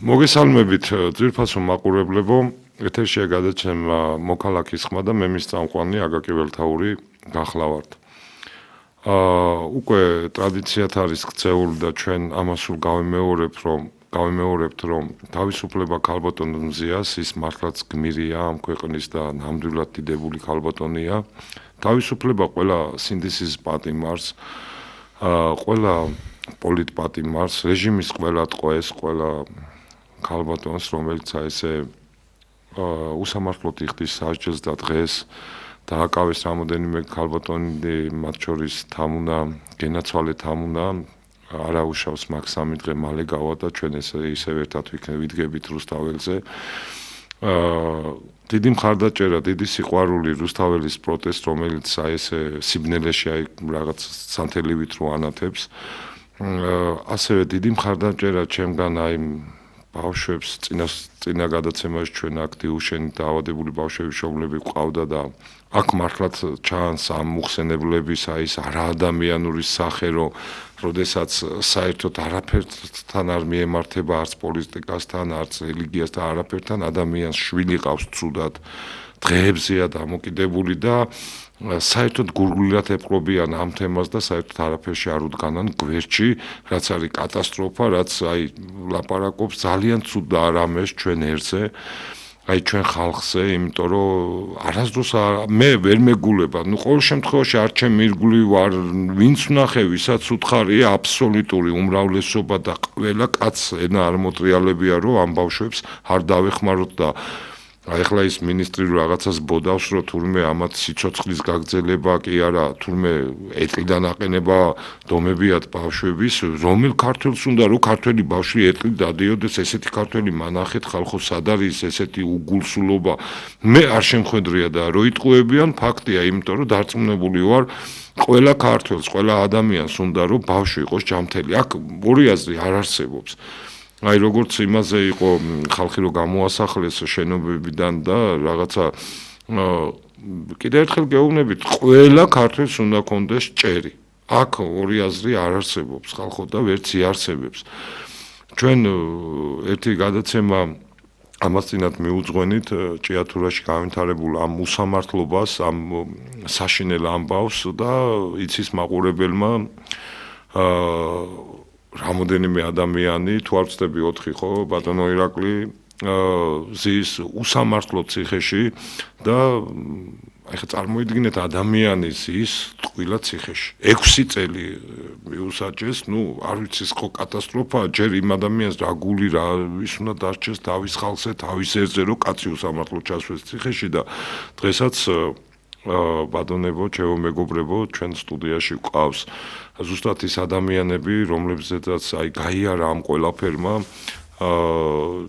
მოგესალმებით ძვირფასო მაყურებლებო, ეთერშია გადაცემა მოქალაქის ხმა და მე მის წამყვანი აგაკი ველთაური გახლავართ. უკვე ტრადიციად არის ქცეული და ჩვენ ამას სულ გავიმეორებთ, რომ თავისუფლება ქალბატონ მზიას ის მართლაც გმირია ამ ქვეყნის და ნამდვილად დიდებული ქალბატონია. თავისუფლება ყველა სინდისის პატიმარს, ყველა პოლიტპატიმარს, რეჟიმის ყველა ტყვეს, ყველა ქალბატონს, რომელიც ესე უსამართლოდ იხდის სასჯელს და დღეს დააკავეს რამოდენიმე ქალბატონი, მათ შორის თამუნა, გენაცვალე თამუნა, არა უშავს მაგ 3 დღე მალე გავა და ჩვენ ისევ ერთად ვიდგებით რუსთაველზე. დიდი მხარდაჭერა, დიდი სიყვარული რუსთაველის პროტესტ, რომელიც ესე სიბნელეში რაღაც სანთელივით რო ანათებს. ასევე დიდი მხარდაჭერა ჩემგან აი ბავშვებს წინა გადაცემაში ჩვენ აქტიუშენით დაავადებული ბავშვების შობლები ყავდა და აქ მართლაც ჩანს ამ მოხსენებლების ის არაადამიანური სახე, როდესაც საერთოდ არაფერთან არ მიემართება არც პოლიტიკასთან, არც რელიგიასთან, არაფერთან ადამიანს შვილი ყავს ცუდად, დღეებზეა დამოკიდებული და საერთოდ გურგლილად ეპყრობიან ამ თემას და საერთოდ არაფერში არ უდგანან გვერდში, რაც არის კატასტროფა, რაც ლაპარაკობს ძალიან ცუდ და არამეს ჩვენ ერთზე, ჩვენ ხალხზე, იმიტომ რომ არასდროს მე ვერ მეგულება, ყოველ შემთხვევაში არ ჩემ ირგვლივ ვარ, ვინც ვნახე, ვისაც უთხარია აბსოლუტური უმრავლესობა და ყველა კაცს ენა არ მოტრიალებია, რომ ამ ბავშვებს არ დავეხმაროთ და ახლა ის მინისტრი რაღაცას ბოდავს, რომ თურმე ამათ სიცოცხლის გაგრძელება კი არა, თურმე ეტლიდან აყენება დომებიათ ბავშვების, რომელ ქართველს უნდა რომ ქართველი ბავშვი ეტლით დადიოდეს, ესეთი ქართველი მანახეთ ხალხო სად არის ესეთი უგულსულობა. მე არ შემხედრია და რო იტყუებიან ფაქტია, იმიტომ რომ დარწმუნებული ვარ ყველა ქართველს, ყველა ადამიანს უნდა რომ ბავშვი იყოს ჯანმრთელი. აქ ორი აზრი არ არსებობს. როგორც იმაზე იყო ხალხი რომ გამოასახლეს შენობებიდან და რაღაცა კიდევ ერთხელ გეუბნებით, ყველა ქართველს უნდა კონდეს ჭერი. აქ ორი აზრი არ არსებობს ხალხო და ვერც იარსებებს. ჩვენ ერთი გადაცემა ამას წინათ მიუძღვენით ჭიათურაში გავითარებულ ამ უსამართლობას, ამ საშინელ ამბავს და იცის მაყურებელმა რამოდენიმე ადამიანი, თუ არ ვცდები 4 ხო, ბატონო ირაკლი ზის უსამართლო ციხეში და ახლა წარმოიდგინეთ ადამიანის ის ტყუილა ციხეში. 6 წელი მიუსაჯეს, არ ვიცი ხო კატასტროფაა, ჯერ იმ ადამიანს რა გული რა ის უნდა დარჩეს თავის ხალხზე, თავის ერთზე, რომ კაცი უსამართლო ჩასვეს ციხეში და დღესაც ბატონებო, ჩემო მეგობრებო, ჩვენ სტუდიაში ვყავს ზუსტად ის ადამიანები, რომლებზეც გაიარა ამ ყველაფერმა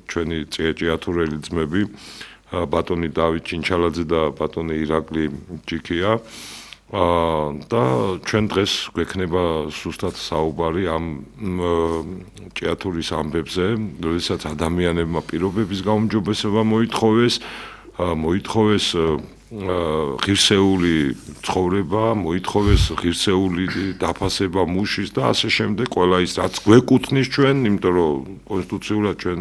ჩვენი ჭიათურელი ძმები, ბატონი დავით ჩინჩალაძე და ბატონი ირაკლი ჯიქია. და ჩვენ დღეს გვექნება ზუსტად საუბარი ამ ჭიათურის ამბებზე, როდესაც ადამიანებმა პირობების გაუმჯობესება მოითხოვეს ღირსეული ცხოვრება, მოითხოვეს ღირსეული დაფასება მუშის და ასე შემდეგ, ყველა ის რაც გვეკუთვნის ჩვენ, იმიტომ რომ კონსტიტუციურად ჩვენ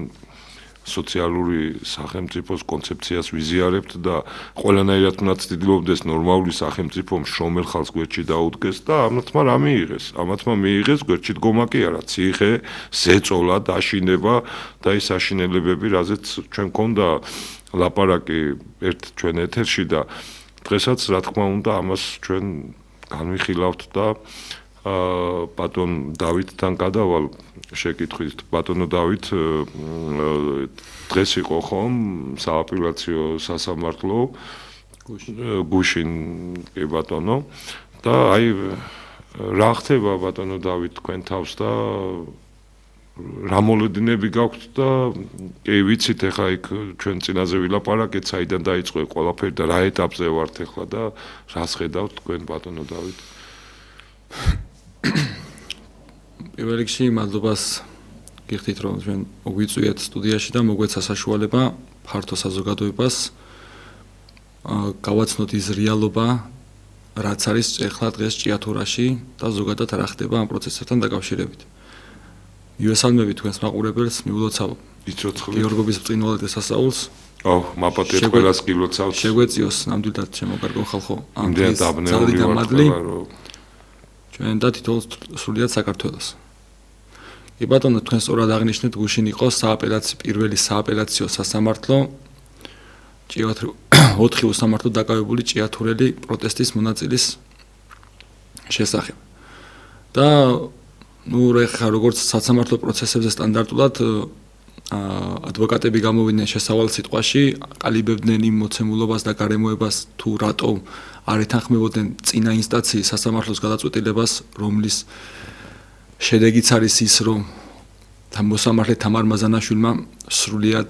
სოციალური სახელმწიფოს კონცეფციას ვიზიარებთ და ყველანაირად უნდა ცდილობდეს ნორმალური სახელმწიფო მშრომელ ხალხს გვერდში დაუდგეს და ამათმა რა მიიღეს? ამათმა მიიღეს გვერდში დგომა კი არა, ციხე, ზეწოლა, დაშინება და ის აშინელებები, რაზეც ჩვენ გქონდა ლაპარაკი ჩვენ ეთერში და დღესაც რა თქმა უნდა ამას ჩვენ განვიხილავთ და ბატონ დავითთან გადავალ შეკითხვით. ბატონო დავით დღეს იყო ხომ სააპელაციო სასამართლო გუშინ კი ბატონო და რა ხდება ბატონო დავით თქვენ თავს და რა მოლოდინები გაქვთ და კი ვიცით ახლა იქ ჩვენ წინაზე ვილაპარაკეთ, საიდან დაიწყო ყველაფერი და რა ეტაპზე ვართ ახლა და რას ხედავთ თქვენ ბატონო დავით? პირველ რიგში მადლობას გიხდით რომ ჩვენ მოგვიწვიეთ სტუდიაში და მოგვეცა საშუალება ფართო საზოგადოებას გავაცნოთ ის რეალობა, რაც არის ახლა დღეს ჭიათურაში და ზოგადად რა ხდება ამ პროცესებთან დაკავშირებით. მივესალმები თქვენს მაყურებელს, მიულოცავ იცოცხლით. გიორგობის ბრწყინვალე დასასაულს. მაპატიეთ ყველას გილოცავთ. შეგვეციოს ნამდვილად შემოგარგო ხალხო. იმდენად დაბნეული ვართ ყველა, რომ ჩვენ და თითოეულს სრულიად საქართველოს. კი ბატონო, თქვენ სწორად აღნიშნეთ, გუშინ იყო პირველი სააპელაციო სასამართლო 4 უსამართლოდ დაკავებული ჭიათურელი პროტესტის მონაწილის შესახებ. და როგორც სასამართლო პროცესებზე სტანდარტულად ადვოკატები გამოვიდნენ შესავალ სიტყვაში, ყალიბებდნენ იმ მოცემულობას და გარემოებას თუ რატო არ ეთანხმებოდნენ წინა ინსტანციის სასამართლოს გადაწყვეტილებას, რომლის შედეგიც არის ის, რომ მოსამართლე თამარ მაზანაშვილმა სრულიად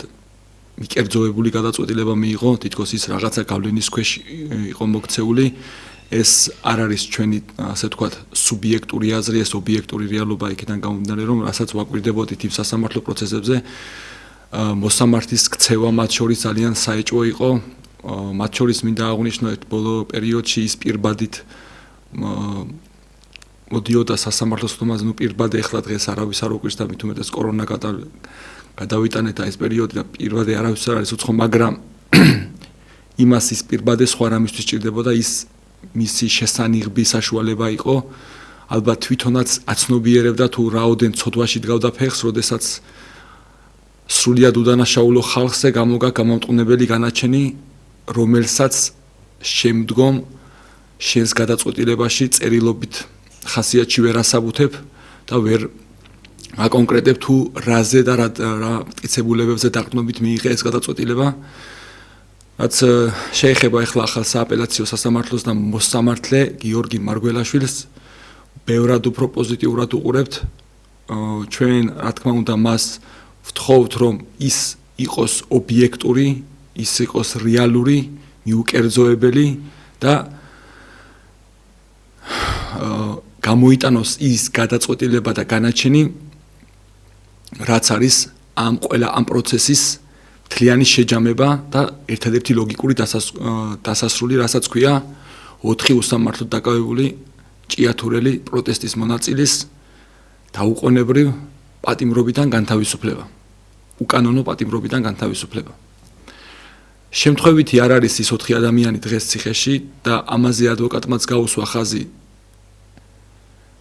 მიკერძოებული გადაწყვეტილება მიიღო, თითქოს ის რაღაცა გავლენის ქვეშ იყო მოქცეული. ეს არ არის ჩვენი, ასე ვთქვათ, სუბიექტური აზრი, ეს ობიექტური რეალობა იქიდან გამომდინარე, რომ რასაც ვაკვირდებოდით იმ სასამართლო პროცესებზე, მოსამართლის ქცევა მათ შორის ძალიან საეჭვო იყო. მათ შორის მინდა აღვნიშნოთ, ბოლო პერიოდში ის პირბადით მოდიოდა სასამართლოს ხდომაზე, პირბადე ეხლა დღეს არავის არ უყვირს და მით უმეტეს კორონა გადავიტანეთ ეს პერიოდი და პირბადე არავის არ არის უცხო, მაგრამ იმას ის პირბადე სხვა რამისთვის ჭირდებოდა, ის მისი შესანიღბი საშუალება იყო. ალბათ თვითონაც აცნობიერებდა თუ რაოდენ ცოდვაში დგავდა ფეხს, როდესაც სრულიად უდანაშაულო ხალხზე გამოგა გამამტყუნებელი განაჩენი, რომელსაც შემდგომ შენს გადაწყვეტილებაში წერილობით ხასიათში ვერ ასაბუთებ და ვერ აკონკრეტებ თუ რაზე და რა მტკიცებულებებზე დაყრდნობით მიიღე ეს გადაწყვეტილება. რაც შეეხება ახლა ახალ სააპელაციო სასამართლოს და მოსამართლე გიორგი მარგველაშვილს, ბევრად უფრო პოზიტიურად უყურებთ. ჩვენ, რა თქმა უნდა, მას ვთხოვთ, რომ ის იყოს ობიექტური, ის იყოს რეალური, მიუკერძოებელი და გამოიტანოს ის გადაწყვეტილება და განაჩენი, რაც არის ყველა ამ პროცესის მთლიანი შეჯამება და ერთადერთი ლოგიკური დასასრული, რასაც ქვია 4 უსამართლოდ დაკავებული ჭიათურელი პროტესტის მონაწილის დაუყოვნებრივ პატიმრობიდან განთავისუფლება. უკანონო პატიმრობიდან განთავისუფლება. შემთხვევითი არ არის ის 4 ადამიანი დღეს ციხეში და ამაზე ადვოკატმაც გაუსვა ხაზი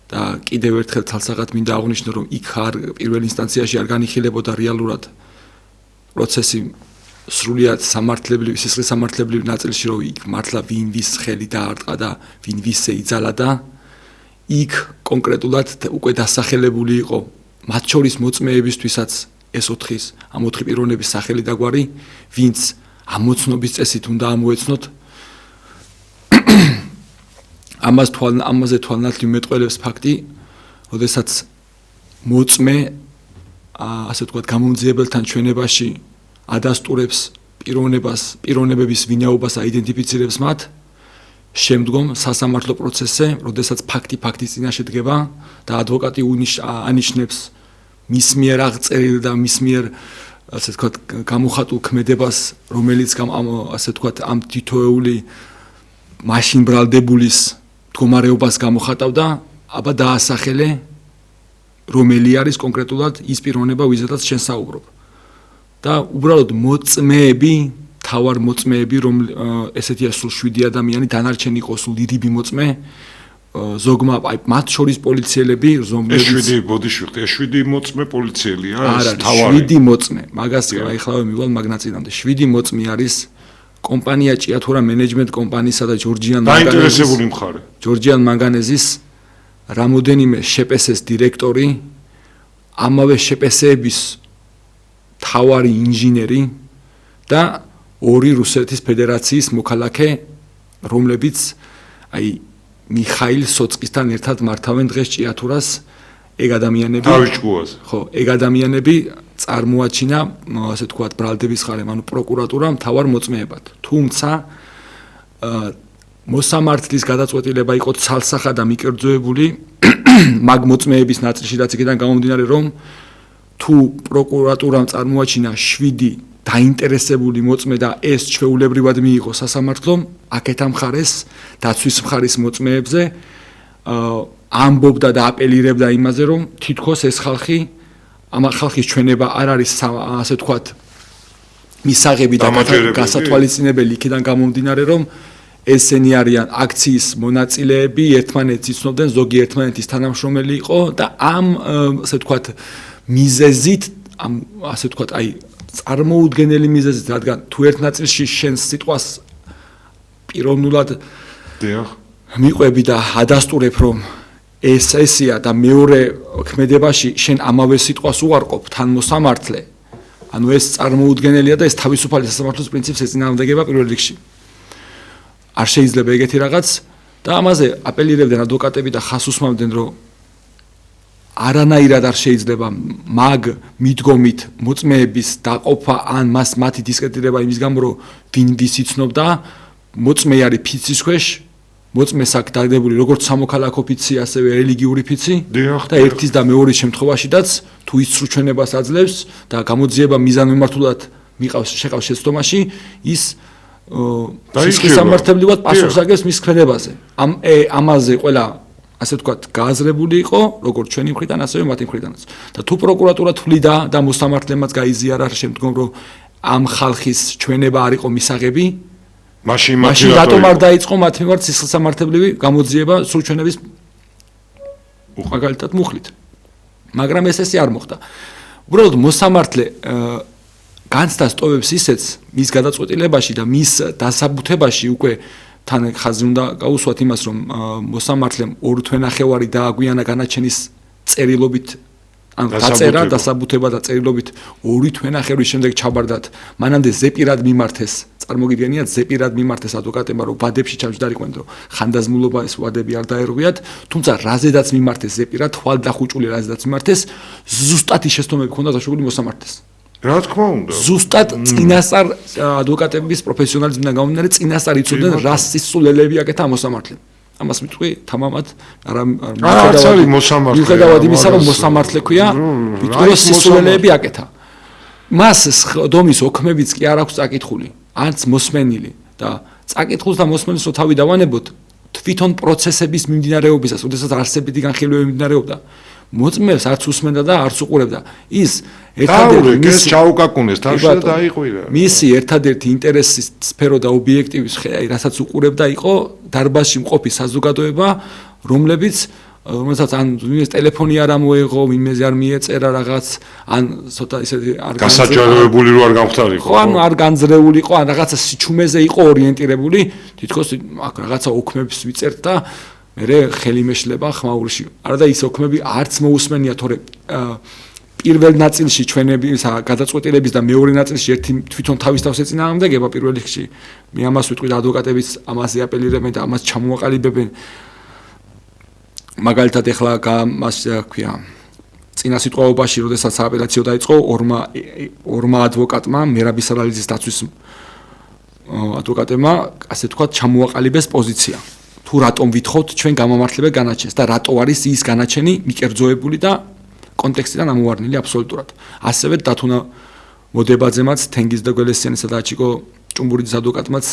და კიდევ ერთხელ თალსაღად მინდა აღვნიშნო, რომ იქ პირველ ინსტანციაში არ განიხილებოდა რეალურად პროცესი სრულიად სამართლებრივი, სისხლის სამართლებრივი ნაწილში, რომ იქ მართლა ვინ ვის ხელი დაარტყა და ვინ ვისზე იძალა და იქ კონკრეტულად უკვე დასახელებული იყო მათ შორის მოწმეებისთვისაც ეს 4 პიროვნების სახელი და გვარი, ვინც ამოცნობის წესით უნდა ამოეცნოთ. ამაზე თვალნათლივ მეტყველებს ფაქტი, როდესაც მოწმე ასე ვთქვათ, გამომძიებელთან ჩვენებაში ადასტურებს პიროვნებების ვინაობას აიდენტიფიცირებს მათ, შემდგომ სასამართლო პროცესზე, როდესაც ფაქტის წინაშე დგება და ადვოკატი ანიშნებს მის მიერ აღწერილ და მის მიერ ასე ვთქვათ, გამოხატულ ქმედებას, რომელიც ასე ვთქვათ, ამ თითოეული მაშინ ბრალდებულის მდგომარეობას გამოხატავდა, აბა დაასახელე რომელი არის კონკრეტულად ის პიროვნება, ვიზედაც შენ საუბრობ. და უბრალოდ მოწმეები, თავარ მოწმეები, რომ ესეთია სულ 7 ადამიანი, დანარჩენი იყო სულ ირიბი მოწმე, ზოგმა მათ შორის პოლიციელები, რომლებიც 7 მოწმე პოლიციელია, ეს თავარი. 7 მოწმე, მაგას ეხლავე მივალ მაგნაწილამდე. 7 მოწმე არის კომპანია ჭიათურა მენეჯმენტ კომპანიისა და დაინტერესებული მხარე. ჯორჯიან მანგანეზის რამოდენიმე შპს-ის დირექტორი, ამავე შპს-ების თავარი ინჟინერი და 2 რუსეთის ფედერაციის მოქალაქე, რომლებიც მიხაილ სოцკისთან ერთად მართავენ დღეს ჭიათურას. ეგ ადამიანები ხო, ეგ ადამიანები წარმოაჩინა, ასე ვთქვათ, ბრალდების ხარემ, ანუ პროკურატურამ თავარ მოწმეებად. თუმცა მოსამართლის გადაწყვეტილება იყო ცალსახად და მიკერძოებული მაგ მოწმეების ნაწილში, რაც იქიდან გამომდინარე, რომ თუ პროკურატურამ წარმოაჩინა 7 დაინტერესებული მოწმე და ეს ჩვეულებრივად მიიღო სასამართლომ, აქეთა მხარეს დაცვის მხარის მოწმეებზე ამბობდა და აპელირებდა იმაზე, რომ თითქოს ეს ხალხი ამ ხალხის ჩვენება არ არის ასე ვთქვათ მისაღები და გასათვალისწინებელი იქიდან გამომდინარე რომ ესენი არიან აქციის მონაწილეები, ერთმანეთს იცნობდნენ, ზოგი ერთმანეთის თანამშრომელი იყო და ამ ასე ვთქვათ მიზეზით, ამ ასე ვთქვათ, აი წარმოუდგენელი მიზეზით, რადგან თუ ერთ ნაწილში შენ სიტყვას პიროვნულად მიყვები და ადასტურებ, რომ ეს ესია და მეორე ქმედებაში შენ ამავე სიტყვას უარყოფ თან მოსამართლე, ანუ ეს წარმოუდგენელია და ეს თავისუფალი სასამართლოს პრინციპს ეწინააღმდეგება პირველ რიგში. არ შეიძლება ეგეთი რაღაც და ამაზე აპელირებდნენ ადვოკატები და ხას უსმამდნენ რომ არანაირად არ შეიძლება მაგ მიდგომით მოწმეების დაყოფა ან მათი დისკრედიტება იმის გამო რომ ვინ ვის იცნობდა მოწმე არის ფიცის ქვეშ მოწმეს აქ დაგდებული როგორც სამოქალაქო ფიცი ასევე რელიგიური ფიცი და ერთის და მეორის შემთხვევაშიდაც თუ ის სრულჩვენებას აძლევს და გამოძიება მიზანმიმართულად მიყავს შეყავს შეცდომაში ის სამართლებრივად პასუხს აგებს მის ქმედებაზე. ამაზე ყველა ასე ვთქვათ გააზრებული იყო, როგორც ჩვენი მხრიდან, ასევე მათი მხრიდანაც. და თუ პროკურატურა თვლიდა და მოსამართლემაც გაიზიარა შემდგომ, რომ ამ ხალხის ჩვენება არ იყო მისაღები, მაშინ რატომ არ დაიწყო მათ მიმართ სისხლსამართლებრივი გამოძიება სრულჩვენების მაგალითად მუხლით. მაგრამ ესე არ მოხდა. უბრალოდ მოსამართლე განცდა სტოვებს ისეც მის გადაწყვეტილებაში და მის დასაბუთებაში უკვე თან ხაზი უნდა გაუსვათ იმას რომ მოსამართლემ 2 თვენახევარი დააგვიანა განაჩენის წერილობით ან დაწერა დასაბუთება და წერილობით 2 თვენახევრის შემდეგ ჩაბარდათ მანამდე ზეპირად მიმართეს წარმოგიდგენიათ ზეპირად მიმართეს ადვოკატებმა რომ ვადებში ჩამჯდარიყვნენ რომ ხანდაზმულობა ეს ვადები არ დაერღვიათ თუმცა რაზედაც მიმართეს ზეპირად თვალდახუჭული რაზედაც მიმართეს ზუსტად ის შეცდომები ჰქონდა დაშვებული მოსამართლეს რა თქმა უნდა ზუსტად წინასწარ ადვოკატების პროფესიონალიზმიდან გამომდინარე წინასწარ იცოდნენ რა სისულელები აკეთა მოსამართლემ ამას მიტყვი თამამად არის მოსამართლე მიუხედავად იმისა რომ მოსამართლე ქვია მიტყვი რომ სისულელები აკეთა მას დომის ოქმებიც კი არ აქვს წაკითხული არც მოსმენილი და წაკითხულს და მოსმენის რო თავი დავანებოთ თვითონ პროცესების მიმდინარეობისას ოდესაც არსებითი განხილვები მიმდინარეობდა მოწმეებს არც უსმენდა და არც უყურებდა ის ერთადერთი ეს ჩაუკაკუნეს თავში და დაიყვირა მისი ერთადერთი ინტერესის სფერო და ობიექტივის რასაც უყურებდა იყო დარბაზში მყოფი საზოგადოება რომელსაც ან ვინმეს ტელეფონი არ ამოეღო ვინმეზე არ მიეწერა რაღაც ან ცოტა ისეთი არ გასაჯაროებული რო არ გამختارიყო ხო ან არ განძრეულიყო ან რაღაცა სიჩუმეზე იყო ორიენტირებული თითქოს აქ რაღაცა ოქმებს ვიწერთ და მე ხელი მეშლება ხმაურში. არა და ის ოქმები არც მოусმენია თორე პირველ ნაწილში ჩვენების გადაწყვეტილების და მეორე ნაწილში ერთი თვითონ თავის თავს ეწინააღმდეგება პირველ რიგში. მე ამას ვიტყვი და ადვოკატებიც ამაზე აპელირებენ და ამას ჩამოაყალიბებენ. მაგალითად ეხლა მას ქვია წინა სიტყვაობაში, როდესაც აპელაციო დაიწყო ორმა ადვოკატმა მერაბი სარალიძის დაცვის ადვოკატებმა ასე თქვა ჩამოაყალიბეს პოზიცია. თუ რატომ ვითხოვთ ჩვენ გამომართლებელ განაჩენს და რატო არის ის განაჩენი მიკერძოებული და კონტექსტიდან ამოვარნილი აბსოლუტურად. ასევე დათუნა მოდებაძემაც თენგიზ და გველესიანისა და აჩიკო ჭუმბურიძის ადვოკატმაც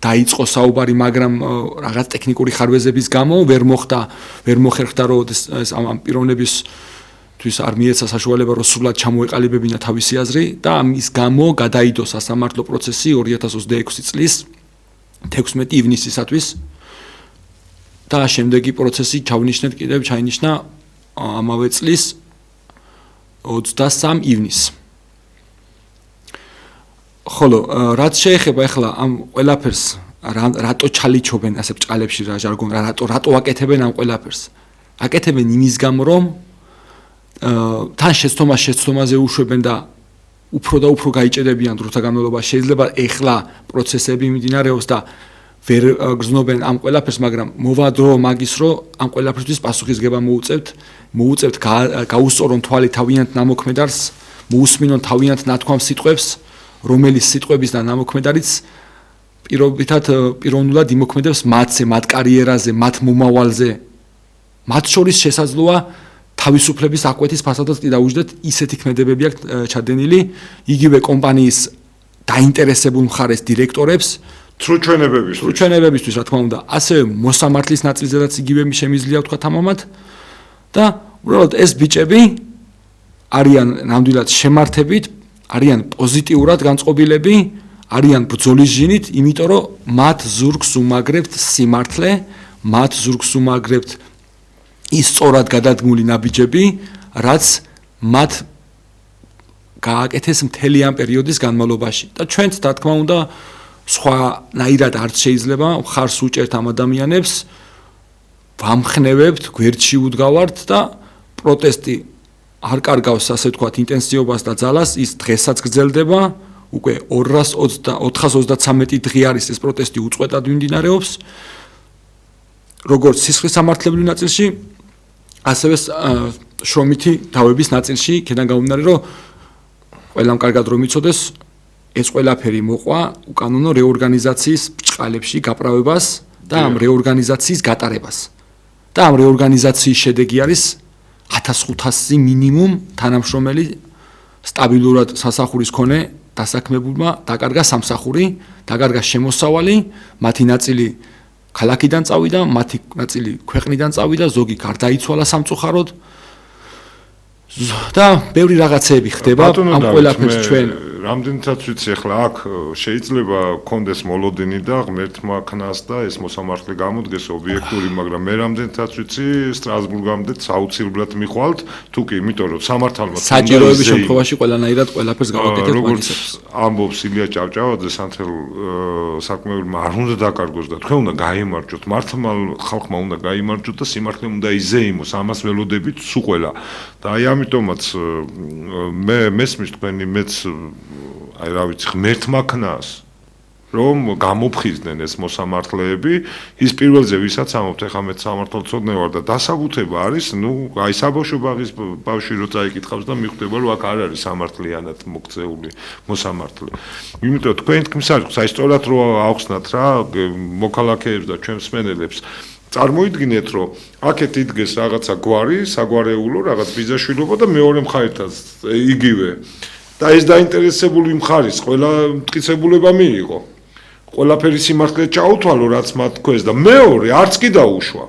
დაიწყო საუბარი, მაგრამ რაღაც ტექნიკური ხარვეზების გამო ვერ მოხერხდა რომ ეს ამ პიროვნებისთვის არ მიეცა საშუალება რომ სრულად ჩამოეყალიბებინა თავისი აზრი და ამის გამო გადაიდო სასამართლო პროცესი 2026 წლის 16 ივნისისათვის და შემდეგი პროცესი ჩავნიშნეთ კიდევ ჩაინიშნა ამავე წლის 23 ივნისს. ხოლო რაც შეეხება ახლა ამ ყველაფერს რატო ჩალიჩობენ ასე ბჭყალებში რა ჟარგონ რატო აკეთებენ ამ ყველაფერს აკეთებენ იმის გამო რომ თან შეცდომაზე უშვებენ და უფრო და უფრო გაიჭედებიან დროთა განმავლობაში შეიძლება ახლა პროცესები მიმდინარეობს და ვერ გრძნობენ ამ ყველაფერს, მაგრამ მოვადრო მაგის რომ ამ ყველაფერთვის პასუხისგება მოუწევთ გაუსწორონ თვალი თავიანთ ნამოქმედარს, მოусმინონ თავიანთ ნათქვამ სიტყვებს, რომელიც სიტყვების და ნამოქმედარიც პიროვნულად იმოქმედებს მათზე, მათ კარიერაზე, მათ მომავალზე. მათ შორის შესაძლოა თავისუფლების აკვეთის ფასადაც კი დაუჯდეთ, ისეთი ქმედებები აქვს ჩადენილი იგივე კომპანიის დაინტერესებულ მხარეს დირექტორებს სრულჩვენებებისთვის რა თქმა უნდა ასევე მოსამართლის ნაწილზედაც იგივე შემიძლია ვთქვა თამამად და უბრალოდ ეს ბიჭები არიან ნამდვილად შემართებით, არიან პოზიტიურად განწყობილები, არიან ბრძოლის ჟინით, იმიტომ რომ მათ ზურგს უმაგრებთ სიმართლე, მათ ზურგს უმაგრებთ ის სწორად გადადგმული ნაბიჯები, რაც მათ გააკეთეს მთელი ამ პერიოდის განმავლობაში. და ჩვენც რა თქმა უნდა სხვანაირად არ შეიძლება მხარს უჭერთ ამ ადამიანებს, ვამხნევებთ, გვერდში უდგავართ და პროტესტი არ კარგავს ასე თქვათ ინტენსივობას და ძალას, ის დღესაც გრძელდება, უკვე 433 დღე არის ეს პროტესტი უწყვეტად მიმდინარეობს. როგორც სისხლის სამართლებრივ ნაწილში, ასევე შრომითი დავების ნაწილში, იქიდან გამომდინარე, რომ ყველამ კარგად რომ იცოდეს, ეს ყველაფერი მოყვა უკანონო რეორგანიზაციის ბრჭყალებში გაправებას და ამ რეორგანიზაციის გატარებას. და ამ რეორგანიზაციის შედეგი არის 1500 მინიმუმ თანამშრომელი სტაბილურად სასახურის მქონე დასაქმებულმა დაკარგა სამსახური, დაკარგა შემოსავალი, მათი ნაწილი ქალაქიდან წავიდა, მათი ნაწილი ქვეყნიდან წავიდა, ზოგი გარდაიცვალა სამწუხაროდ და ბევრი რაღაცეები ხდება ამ ყველაფერს ჩვენ რამდენიცაც ვიცი ახლა აქ შეიძლება კონდეს მოლოდინი და ღმერთმა ქნას და ეს მოსამართლე გამოდგეს ობიექტური, მაგრამ მე რამდენიცაც ვიცი სტრასბურგამდე საუცილებლად მიხვალთ, თუ კი, იმიტომ რომ სამართალმა საჭიროების შემთხვევაში ყველანაირად ყველაფერს გავაკეთებ როგორც ამბობს ილია ჭავჭავაძე სანთელ საქმეებმა არ უნდა დაკარგოს და თქვენ უნდა გაიმარჯვოთ, მართლმალ ხალხმა უნდა გაიმარჯვოთ და სიმართლე უნდა იზეიმოს, ამას ველოდებით სულ ყველა. და აი ამიტომაც მე მესმის თქვენი მეც აი რა ვიცი ღმერთმა ქნას რომ გამოფხიზდნენ ეს მოსამართლეები ის პირველზე ვისაც ამობთ ეხლა მე სამართალწოდნე ვარ და დასაბუთება არის ნუ აი საბავშვო ბაღის ბავშვი რო წაიკითხავს და მიხვდება რომ აქ არ არის სამართლიანად მოქცეული მოსამართლე იმიტომ თქვენ თქმის არ აი სწორად რო ავხსნათ რა მოქალაქეებს და ჩვენ მსმენელებს წარმოიდგინეთ რომ აქეთ იდგეს რაღაცა გვარი საგვარეულო რაღაც ბიძაშვილობა და მეორე მხარითაც იგივე და ეს დაინტერესებული მხარის ყველა მტკიცებულება მიიღო. ყველაფერი სიმართლე ჩაუთვალო, რაც მათ თქვეს და მეორე არც კი დაუშვა.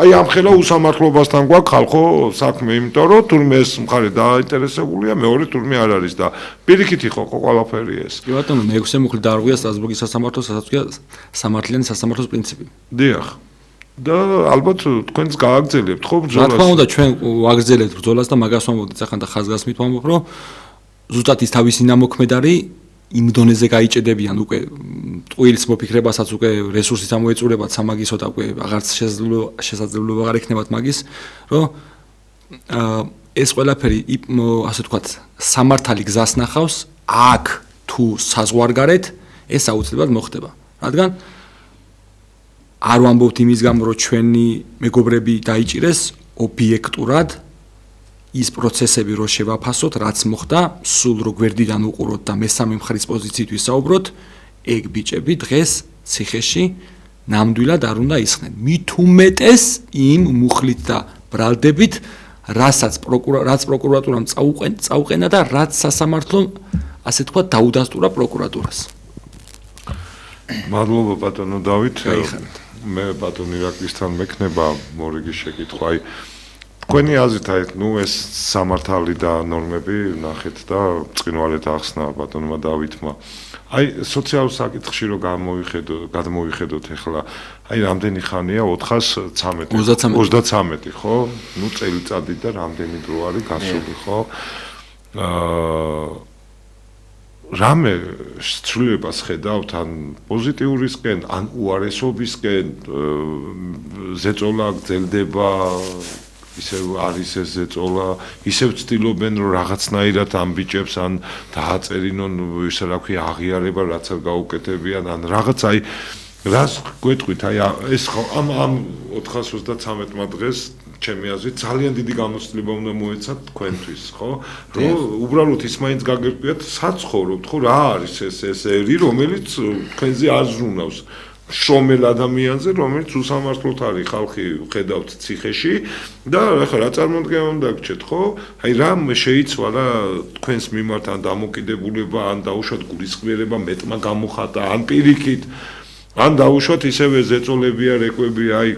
აი ამ ხელა უსამართლობასთან გვაქვს ხალხო საქმე, იმიტომ რომ თურმე ეს მხარე დაინტერესებულია, მეორე თურმე არ არის და პირიქით იყო ყველაფერი ეს. კი ბატონო, მეექვსე მუხლი დაარღვია სტრასბურგის სასამართლოს, სადაც ქვია სამართლიანი სასამართლოს პრინციპი. დიახ. და ალბათ თქვენს გააგრძელებთ ხო ბრძოლას? რა თქმა უნდა, ჩვენ ვაგრძელებთ ბრძოლას და მაგას ვამბობთ ახლა და ხაზგასმით ვამბობ, რომ ზუსტად ის თავისი ნამოქმედარი იმ დონეზე გაიჭედებიან უკვე ტყუილის მოფიქრებასაც უკვე რესურსით ამოეწურებათ სამაგისო და უკვე აღარც შესაძლებლობა არ ექნებათ მაგის, რომ ეს ყველაფერი ასე ვთქვათ, სამართალი გზას ნახავს, აქ თუ საზღვარგარეთ ეს აუცილებლად მოხდება. რადგან არ ვამბობთ იმის გამო, რომ ჩვენი მეგობრები დაიჭირეს ობიექტურად ის პროცესები რო შევაფასოთ, რაც მოხდა, სულ რო გვერდიდან უყუროთ და მესამე მხარის პოზიციით ვისაუბროთ, ეგ ბიჭები დღეს ციხეში ნამდვილად არ უნდა ისხნენ. მით უმეტეს იმ მუხლით და ბრალდებით, რასაც პროკურატურამ წაუყენა და რაც სასამართლომ, ასე თქვა, დაუდასტურა პროკურატურას. მადლობა ბატონო დავით. მე ბატონი ირაკლისთან მექნება მორიგი შეკითხვა. აი თქვენი აზრით აი ნუ ეს სამართალი და ნორმები ნახეთ და წინვალეთ ახსნა ბატონმა დავითმა. აი სოციალურ საკითხში რო გადმოვიხედოთ ახლა აი რამდენი ხანია 413 ხო? ნუ წელიწადი და რამდენი დრო არის გასული ხო? რამე ცვლილებას ხედავთ ან პოზიტიურისკენ, ან უარესობისკენ, ზეწოლა გრძელდება ისევ არის ეს ზეწოლა, ისევ ცდილობენ რომ რაღაცნაირად ამბიჭებს ან დააწერინონ ისე რა ქვია აღიარება, რაც არ გაუკეთებიან, ან რაღაც აი რას გვეტყვით აი ეს ამ 433 დღეს ჩემი აზრით ძალიან დიდი გამოცდილება უნდა მოეცათ თქვენთვის, ხო? რომ უბრალოდ ის მაინც გაგერკვიათ საცხოვრობთ, ხო, რა არის ეს ერი, რომელიც თქვენზე აზრუნავს შრომელ ადამიანზე, რომელიც უსამართლოდ არის ხალხი ხედავთ ციხეში და ახლა რა წარმოდგენა უნდა გქჩეთ, ხო? აი რა შეიცვალა თქვენს მიმართ ან დამოკიდებულება, ან დაუშვათ გულისხმიერება მეტმა გამოხატა, ან პირიქით ან დავუშვათ ისევე ზეწოლებია, რეკვები, აი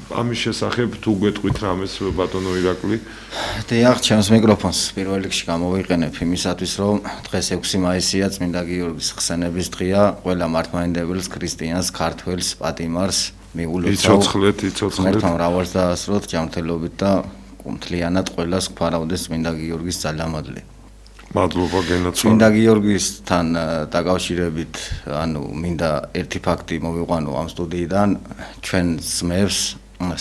ამის შესახებ თუ გეტყვით რამეს ბატონო ირაკლი? დიახ, ჩემს მიკროფონს პირველ რიგში გამოვიყენებ იმისათვის, რომ დღეს 6 მაისია წმინდა გიორგის ხსენების დღეა, ყველა მართლმადიდებელს, ქრისტიანს, ქართველს, პატიმარს მიულოცავ. იცოცხლეთ. მერთან მრავალს დაასრულოთ ჯანმრთელობით და კუმთლიანად ყველას გვფარავდეს წმინდა გიორგის ძალამადლი. მადლობა გენაცვალე. წმინდა გიორგისთან დაკავშირებით, ანუ მინდა ერთი ფაქტი მოვიყვანო ამ სტუდიიდან, ჩვენ ძმებს,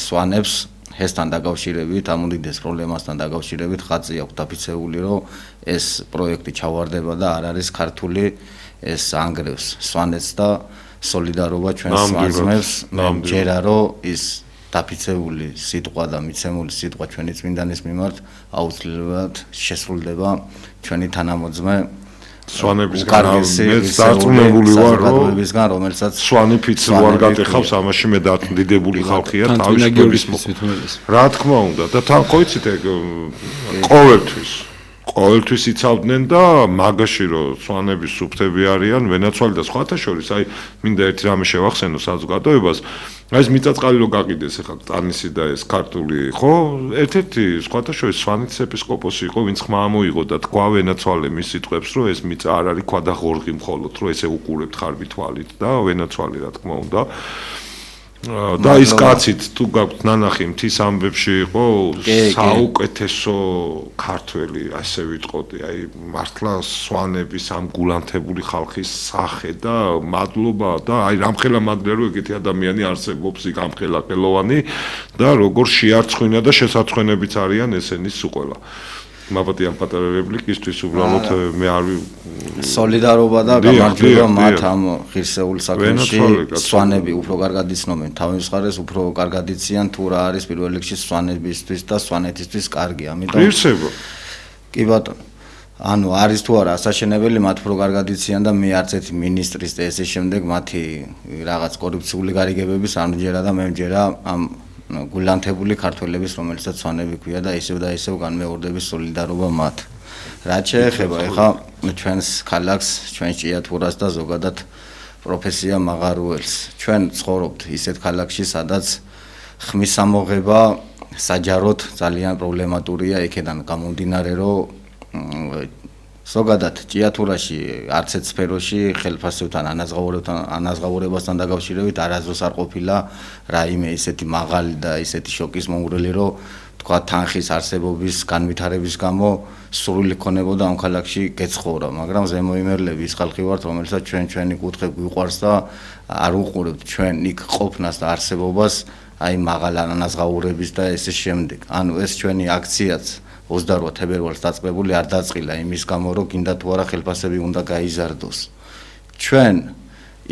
სვანებს ესთან დაკავშირებით, ამ უდიდეს პრობლემასთან დაკავშირებით ხაზი აქვს დაფიცებული, რომ ეს პროექტი ჩავარდება და არ არის ქართული, ეს ანგრევს სვანეთს და სოლიდარობა ჩვენ სვანძმებს, მე მჯერა რომ ის დაფიცებული სიტყვა და მიცემული სიტყვა ჩვენი წმინდანის მიმართ აუცილებლად შესრულდება ჩვენი თანამოძმე სვანებისგან დარწმუნებული ვარ რომ რომელსაც სვანი ფიცი ვარ გატეხავს ამაში მე დადიდებული ხალხია თავისუფლების რა თქმა უნდა და თან ხო იცით ეგ ყოველთვის იცავდნენ და მაგაში რომ სვანების სუფთები არიან ვენაცვალი და სხვათა შორის აი მინდა ერთი რამე შევახსენო საზოგადოებას აი ეს მიწაწყალი რო გაყიდეს ახლა ტანისი და ეს ქართული ხო ერთ-ერთი სხვათა შორის სვანეთის ეპისკოპოსი იყო ვინც ხმა ამოიღო და თქვა ვენაცვალე მის სიტყვებს რომ ეს მიწა არ არის ქვადაღორღი მხოლოდ რომ ესე უყურებთ ხარბი თვალით და ვენაცვალე რა თქმა უნდა და ის კაცით თუ გაქვთ ნანახი მთის ამბებში იყო საუკეთესო ქართველი ასე ვიტყოდი აი მართლა სვანების ამ გულანთებული ხალხის სახე და მადლობა და აი რამხელა მადლია რომ ეგეთი ადამიანი არსებობს იქ ამხელა ხელოვანი და როგორ შეარცხვინა და შესაცხენებიც არიან ესენი სულ ყველა მაბატი ამ პატარა რეპლიკისთვის უბრალოდ მე არ სოლიდარობა და გამარჯვება მათ ამ ღირსეულ საქმეში სვანები უფრო კარგად იცნობენ თავის მხარეს უფრო კარგად იციან თუ რა არის პირველ რიგში სვანებისთვის და სვანეთისთვის კარგი ამიტომ ღირსება კი ბატონო ანუ არის თუ არა ასაშენებელი მათ უფრო კარგად იციან და მე არც ერთი მინისტრის და ესე შემდეგ მათი რაღაც კორუფციული გარიგებების არ მჯერა და მე მჯერა ამ გულანთებული ქართველების რომელსაც სვანები ქვია და ისევ განმეორდების სოლიდარობა მათ. რაც შეეხება ეხა ჩვენს ქალაქს, ჩვენს ჭიათურას და ზოგადად პროფესია მაღარუელს. ჩვენ ცხოვრობთ ისეთ ქალაქში, სადაც ხმის ამოღება საჯაროდ ძალიან პრობლემატურია იქედან გამომდინარე, რომ ზოგადად ჭიათურაში არც ერთ სფეროში ხელფასებთან ანაზღაურებასთან დაკავშირებით არასდროს არ ყოფილა რაიმე ისეთი მაღალი და ისეთი შოკის მომგვრელი, რომ თქვა თანხის არსებობის განვითარების გამო სრული ქონებოდა ამ ქალაქში გეცხოვრა, მაგრამ ზემოიმერლები ის ხალხი ვართ, რომელსაც ჩვენი კუთხე გვიყვარს და არ უყურებთ ჩვენ იქ ყოფნას და არსებობას, აი მაღალ ანაზღაურების და ესე შემდეგ. ანუ ეს ჩვენი აქციაც 28 თებერვალს დაწყებული არ დაწყილა იმის გამო, რომ გინდა თუ არა ხელფასები უნდა გაიზარდოს. ჩვენ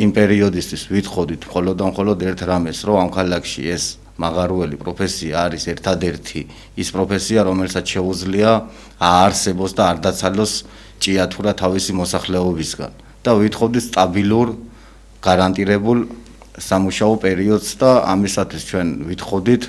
იმ პერიოდისთვის ვითხოვდით მხოლოდ ერთ რამეს, რომ ამ ქალაქში ეს მაღარუელი პროფესია არის ერთადერთი ის პროფესია, რომელსაც შეუძლია აარსებოს და არ დაცალოს ჭიათურა თავისი მოსახლეობისგან და ვითხოვდით სტაბილურ, გარანტირებულ სამუშაო პერიოდს და ამისათვის ჩვენ ვითხოვდით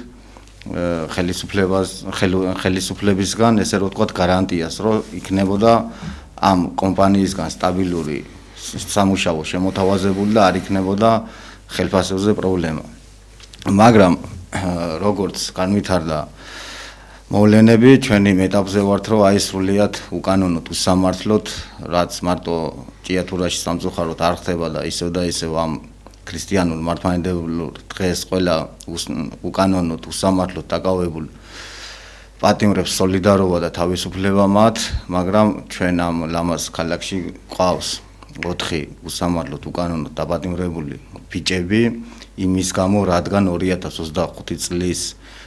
ხელისუფლებისგან ესე რომ ვთქვათ გარანტიას, რომ იქნებოდა ამ კომპანიისგან სტაბილური სამუშაო შემოთავაზებული და არ იქნებოდა ხელფასებზე პრობლემა. მაგრამ როგორც განვითარდა მოვლენები, ჩვენი მეტაპზე ვართ, რომ აი სრულიად უკანონოდ უსამართლოდ, რაც მარტო ჭიათურაში სამწუხაროდ არ ხდება და ისევ ამ ქრისტიანულ მართლმადიდებელ დღეს ყველა უკანონოდ უსამართლოდ დაკავებულ პატიმრებს სოლიდარობა და თავისუფლება მათ, მაგრამ ჩვენ ამ ლამაზ ქალაქში ყავს 4 უსამართლოდ უკანონოდ დაპატიმრებული ბიჭები იმის გამო, რადგან 2025 წლის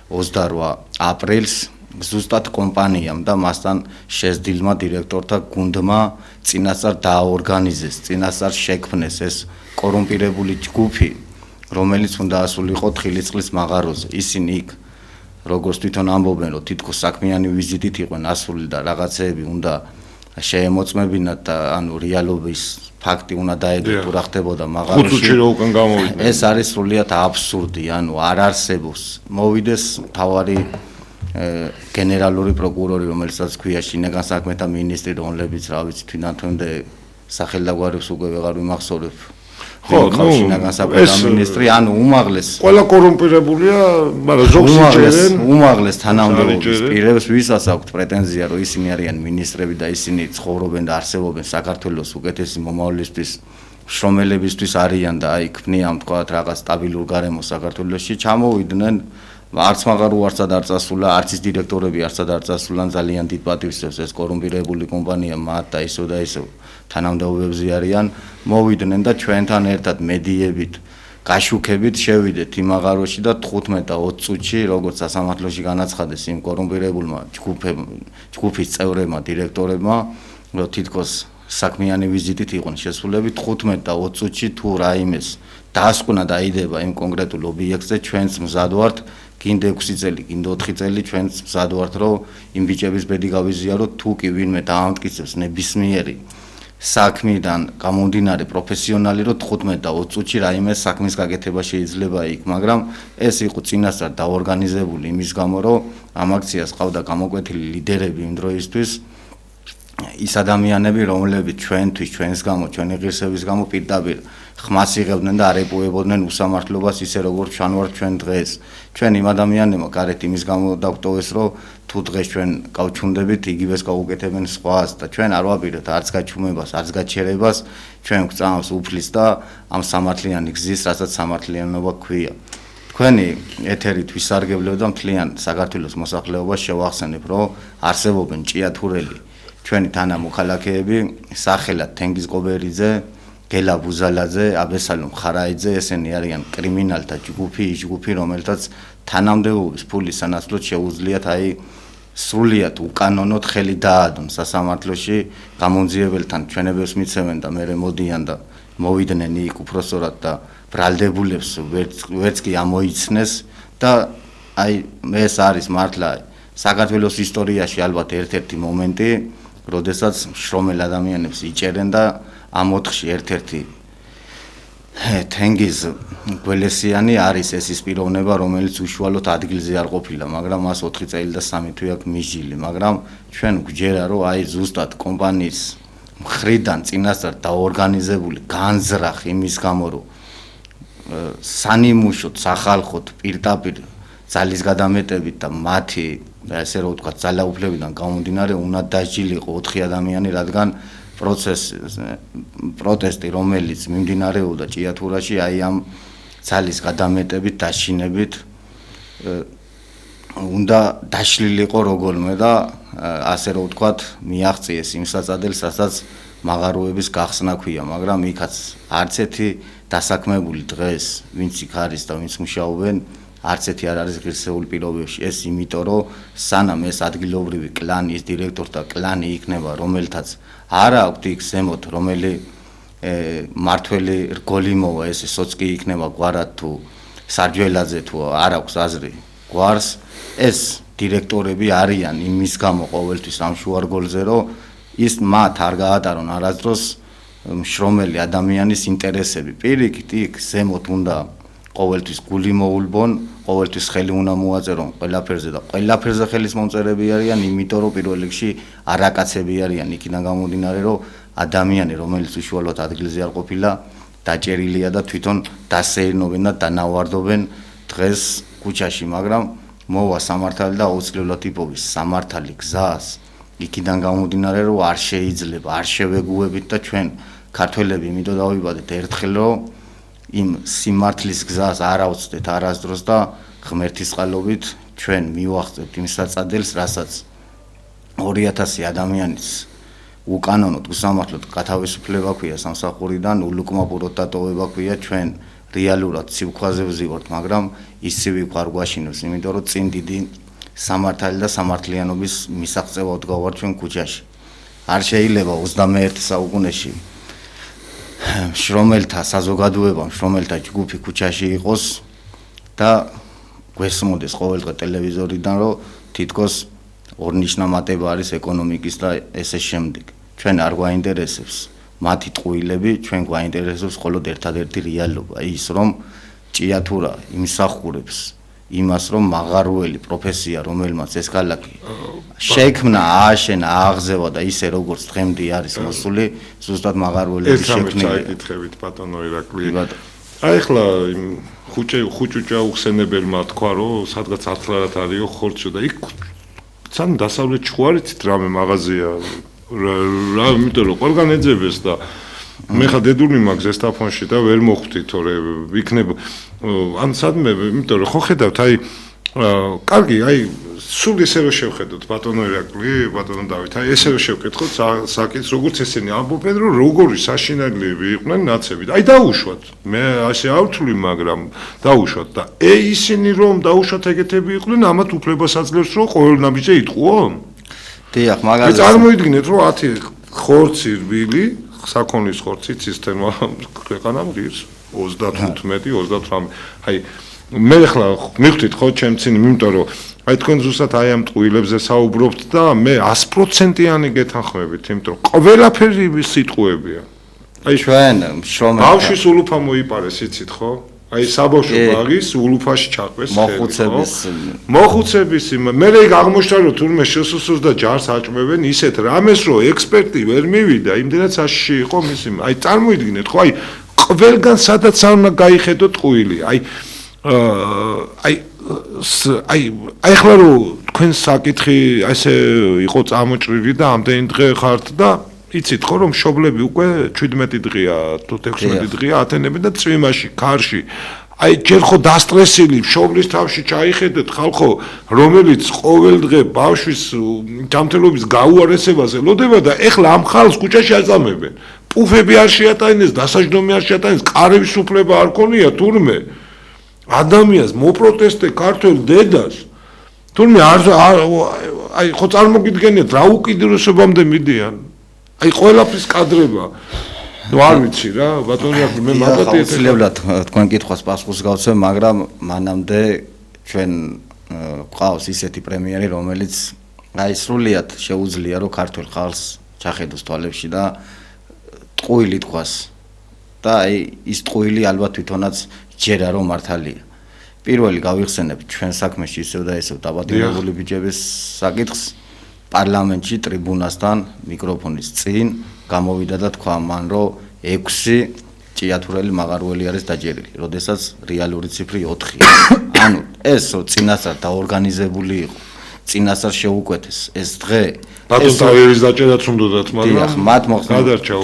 28 აპრილს ზუსტად კომპანიამ და მასთან შესდილმა დირექტორთა გუნდმა წინასწარ დააორგანიზეს, წინასწარ შექმნეს ეს კორუმპირებული ჯგუფი, რომელიც უნდა ასულიყო თხილიწყლის მაღაროზე. ისინი იქ როგორც თვითონ ამბობენ, რომ თითქოს საქმიანი ვიზიტით იყვნენ ასული და რაღაცეები უნდა შეემოწმებინათ და ანუ რეალობის ფაქტი უნდა დაედოთ თუ რა ხდებოდა მაღაროში. ეს არის სრულიად აბსურდი, ანუ არ არსებობს. მოვიდეს თავარი გენერალური პროკურორი, რომელსაც ქვია შინაგან საქმეთა მინისტრი, რომლებიც რა ვიცი თვითონ სახელდაგვარებს უკვე ვეღარ ვიმახსოვრებ. ხალხშინაგან საქმეთა მინისტრი, ანუ უმაღლეს ყველა კორუმპირებულია, მაგრამ ზოგს იჭერენ. უმაღლეს თანამდებობის პირებს, ვისაც აქვთ პრეტენზია, რომ ისინი არიან მინისტრები და ისინი ცხოვრობენ და არსებობენ საქართველოს უკეთესი მომავლისთვის, შრომელებისთვის არიან და აი ქმნიან თქვათ რაღაც სტაბილურ გარემოს საქართველოში, ჩამოვიდნენ არც მაღარ უარსად არ წასულა, არც ის დირექტორები არცად არ წასულან ძალიან დიდ პატივისცემს ეს კორუმპირებული კომპანია მათ და ისო და ისო თანამდებობებზე არიან, მოვიდნენ და ჩვენთან ერთად მედიებით, გაშუქებით შევიდეთ იმ აღაროში და 15 და 20 წუთში, როგორც სასამართლოში განაცხადეს იმ კორუმპირებულმა ჯგუფის წევრებმა, დირექტორებმა, რომ თითქოს საქმიანი ვიზიტით იყვნენ შესულები 15 და 20 წუთში თუ რაიმეს დაასკვნა და აიდება იმ კონკრეტულ ობიექტზე, ჩვენც მზად ვართ კიდე 6 წელი, კიდე 4 წელი ჩვენც მზად ვართ, რომ იმ ბიჭების ბედი გავიზიაროთ, თუ კი ვინმე დაამტკიცებს ნებისმიერი საქმიდან გამომდინარე პროფესიონალი, რომ 15 და 20 წუთში რაიმე საქმის გაკეთება შეიძლება იქ, მაგრამ ეს იყო წინასწარ დაორგანიზებული იმის გამო, რომ ამ აქციას ყავდა გამოკვეთილი ლიდერები იმ დროისთვის, ის ადამიანები, რომლებიც ჩვენთვის, ჩვენს გამო, ჩვენი ღირსების გამო პირდაპირ ხმას იღებდნენ და არ ეპოვებოდნენ უსამართლობას ისე როგორც ჩანვართ ჩვენ დღეს. ჩვენ იმ ადამიანებმა გარეთ იმის გამო დავტოვეს, რომ თუ დღეს ჩვენ გავჩუნდებით, იგივეს გავუკეთებენ სხვას და ჩვენ არ ვაპირებთ არც გაჩუმებას, არც გაჩერებას, ჩვენ გვწამს უფლის და ამ სამართლიანი გზის, რასაც სამართლიანობა ქვია. თქვენი ეთერით ვისარგებლებ და მთლიან საქართველოს მოსახლეობას შევახსენებ, რომ არსებობენ ჭიათურელი ჩვენი თანამოქალაქეები, სახელად თენგიზ ყობერიძე, გელა ბუზალაძე, აბესალომ ხარაიძე, ესენი არიან კრიმინალთა ჯგუფი, ის ჯგუფი, რომელთაც თანამდებობის ფულის სანაცვლოდ შეუძლიათ აი სრულიად უკანონოდ ხელი დაადონ სასამართლოში, გამომძიებელთან ჩვენებებს მიცემენ და მერე მოდიან და მოვიდნენ იქ უფროსწორად და ბრალდებულებს ვერც კი ამოიცნეს და აი ეს არის მართლა საქართველოს ისტორიაში ალბათ ერთ-ერთი მომენტი, როდესაც შრომელ ადამიანებს იჭერენ და ამ 4-ში ერთ-ერთი თენგიზ გველესიანი არის ეს ის პიროვნება, რომელიც უშუალოდ ადგილზე არ ყოფილა, მაგრამ მას 4 წელი და 3 თვე აქვს მიჯილი, მაგრამ ჩვენ გვჯერა, რომ აი ზუსტად კომპანიის მხრიდან წინასწარ დაორგანიზებული განზრახ იმის გამო, რომ სანიმუშოდ, სახალხოდ პირდაპირ ძალის გადამეტებით და მათი ესე რომ ვთქვათ ძალაუფლებიდან გამომდინარე უნდა დაჯილიყო 4 ადამიანი, რადგან პროტესტი, რომელიც მიმდინარეობდა ჭიათურაში, აი ამ ძალის გადამეტებით, დაშინებით უნდა დაშლილიყო როგორმე და ასე რომ ვთქვათ მიაღწიეს იმ საწადელს, რასაც მაღაროების გახსნა ქვია, მაგრამ იქაც არც ერთი დასაქმებული დღეს, ვინც იქ არის და ვინც მუშაობენ, არც ერთი არ არის ღირსეულ პირობებში. ეს იმიტომ, რომ სანამ ეს ადგილობრივი კლანი, ის დირექტორთა კლანი იქნება, რომელთაც არ აქვს იქ ზემოთ, რომელი მართველი რგოლი მოვა, ეს სოцკი იქნება გვარად თუ სარჯველაძე თუ არ აქვს აზრი გვარს, ეს დირექტორები არიან იმის გამო ყოველთვის ამ შუარგოლზე, რომ ის მათ არ გაატარონ არასდროს მშრომელი ადამიანის ინტერესები. პირიქით იქ ზემოთ უნდა ყოველთვის გული მოულბონ, ყოველთვის ხელი უნდა მოაწერონ ყველაფერზე და ყველაფერზე ხელის მომწერები არიან, იმიტომ რომ პირველ რიგში არაკაცები არიან, იქიდან გამომდინარე, რომ ადამიანი, რომელიც უშუალოდ ადგილზე არ ყოფილა, დაჭერილია და თვითონ დასეირნობენ და დანავარდობენ დღეს ქუჩაში, მაგრამ მოვა სამართალი და აუცილებლად იპოვის სამართალი გზას, იქიდან გამომდინარე, რომ არ შეიძლება, არ შევეგუებით და ჩვენ ქართველები იმიტომ დავიბადეთ ერთხელ, რომ იმ სიმართლის გზას არ ავწდეთ არასდროს და ღმერთის წყალობით ჩვენ მივახცევთ იმ საწადელს, რასაც 2000 ადამიანის უკანონოდ უსამართლოდ გათავისუფლება ქვია სამსახურიდან, ულუკმაპუროდ დატოვება ქვია, ჩვენ რეალურად სიუხვაზე ვზივართ, მაგრამ ის სიუქვა არ გვაშინებს, იმიტომ რომ წინ დიდი სამართალი და სამართლიანობის მისაღწევა ვდგავართ ჩვენ ქუჩაში. არ შეიძლება 21 საუკუნეში შრომელთა საზოგადოება, შრომელთა ჯგუფი ქუჩაში იყოს და გვესმოდეს ყოველდღე ტელევიზორიდან, რომ თითქოს ორნიშნა მატება არის ეკონომიკის და ესე შემდეგ. ჩვენ არ გვაინტერესებს მათი ტყუილები, ჩვენ გვაინტერესებს მხოლოდ ერთადერთი რეალობა, ის რომ ჭიათურა იმსახურებს იმას, რომ მაღაროელი პროფესია, რომელმაც ეს ქალაქი შექმნა, ააშენა, ააღზევა და ისე როგორც დღემდე არის მოსული, ზუსტად მაღარველების შექმნილი. ეკითხებით ბატონო ირაკლი. აი ახლა იმ ხუჭუჭა უხსენებელმა თქვა, რომ სადღაც ახლარად არისო ხორცო და იქ სამ დასავლეთ ჩუარიცით რამე მაღაზია რა იმიტომ რომ ყველგან ეძებეს და მე ხა დედული მაქვს ზესტაფონში და ვერ მოხვდი თორე იქნებ ან სადმე იმიტომ რომ ხო ხედავთ აი კარგი აი სულ ესე რომ შევხედოთ ბატონო ირაკლი ბატონო დავით აი ესე რომ შევკითხოთ საკითხს როგორც ესენი ამბობენ რომ როგორი საშინაებლები იყვნენ ნაცები აი დაუშვათ მე ასე ავთვლი მაგრამ დაუშვათ და ისინი რომ დაუშვათ ეგეთები იყვნენ ამათ უფლებას აძლევს რომ ყოველ ნაბიჯზე იტყუონ დიახ მაგალითად წარმოიდგინეთ რომ 10 ხორცი რბილი საქონლის ხორცი ცისტერმა ქვეყანამ ღირს 35-38 აი მე ახლა მივხვდით ხო ჩემცინი იმიტომ რომ აი თქვენ ზუსტად აი ამ ტყუილებზე საუბრობთ და მე 100%-იანი გეთანხმებით იმიტომ რომ ყველაფერი სიტყვებია აი ჩვენ შრომელი ბავშვის ულუფა მოიპარეს იცით ხო აი საბავშვო ბაღის ულუფაში ჩაყვეს მოხუცების მე ეგ აღმოჩნდა რომ თურმე შესუსოს და ჯარს აჭმევენ ისეთ რამეს რომ ექსპერტი ვერ მივიდა იმდენად საშიში იყო მისი აი წარმოიდგინეთ ხო აი ყველგან სადაც არ უნდა გაიხედო ტყუილი აი ახლა რომ თქვენ საკითხი ასე იყო წამოჭრილი და ამდენი დღე ხართ და იცით ხო რომ მშობლები უკვე 17 დღეა თუ 16 დღეა ათენები და წვიმაში ქარში აი ჯერ ხო დასტრესილი მშობლის თავში ჩაიხედეთ ხალხო რომელიც ყოველ დღე ბავშვის ჯანმრთელობის გაუარესებაზე ლოდება და ეხლა ამ ხალხს ქუჩაში აწამებენ პუფები არ შეატანეს დასაჯდომი არ შეატანეს კარების უფლება არ ქონია თურმე ადამიანს მოპროტესტე ქართულ დედას თურმე აი ხო წარმოგიდგენიათ რა უკიდურესობამდე მიდიან აი ყველაფრის კადრება ნუ არ ვიცი რა ბატონი აქ მე მაგათი ეთევლად თქვენ კითხვას პასუხს გავცემ მაგრამ მანამდე ჩვენ ყავს ისეთი პრემიერი რომელიც აი სრულიად შეუძლია რომ ქართულ ხალხს ჩახედოს თვალებში და ტყუილი თქვას და აი ის ტყუილი ალბათ თვითონაც ჯერა რომ მართალია პირველი გავიხსენებ ჩვენ საქმეში ისევ და ესევ დაბადებებული ბიჭების საკითხს პარლამენტში ტრიბუნასთან მიკროფონის წინ გამოვიდა და თქვა მან რომ 6 ჭიათურელი მაღარველი არის დაჯერილი როდესაც რეალური ციფრი 4-ია ანუ ეს წინასწარ დაორგანიზებული იყო წინასწარ შეუკვეთეს ეს დღე ბატონ ტარიელის დაჭერაც უნდათ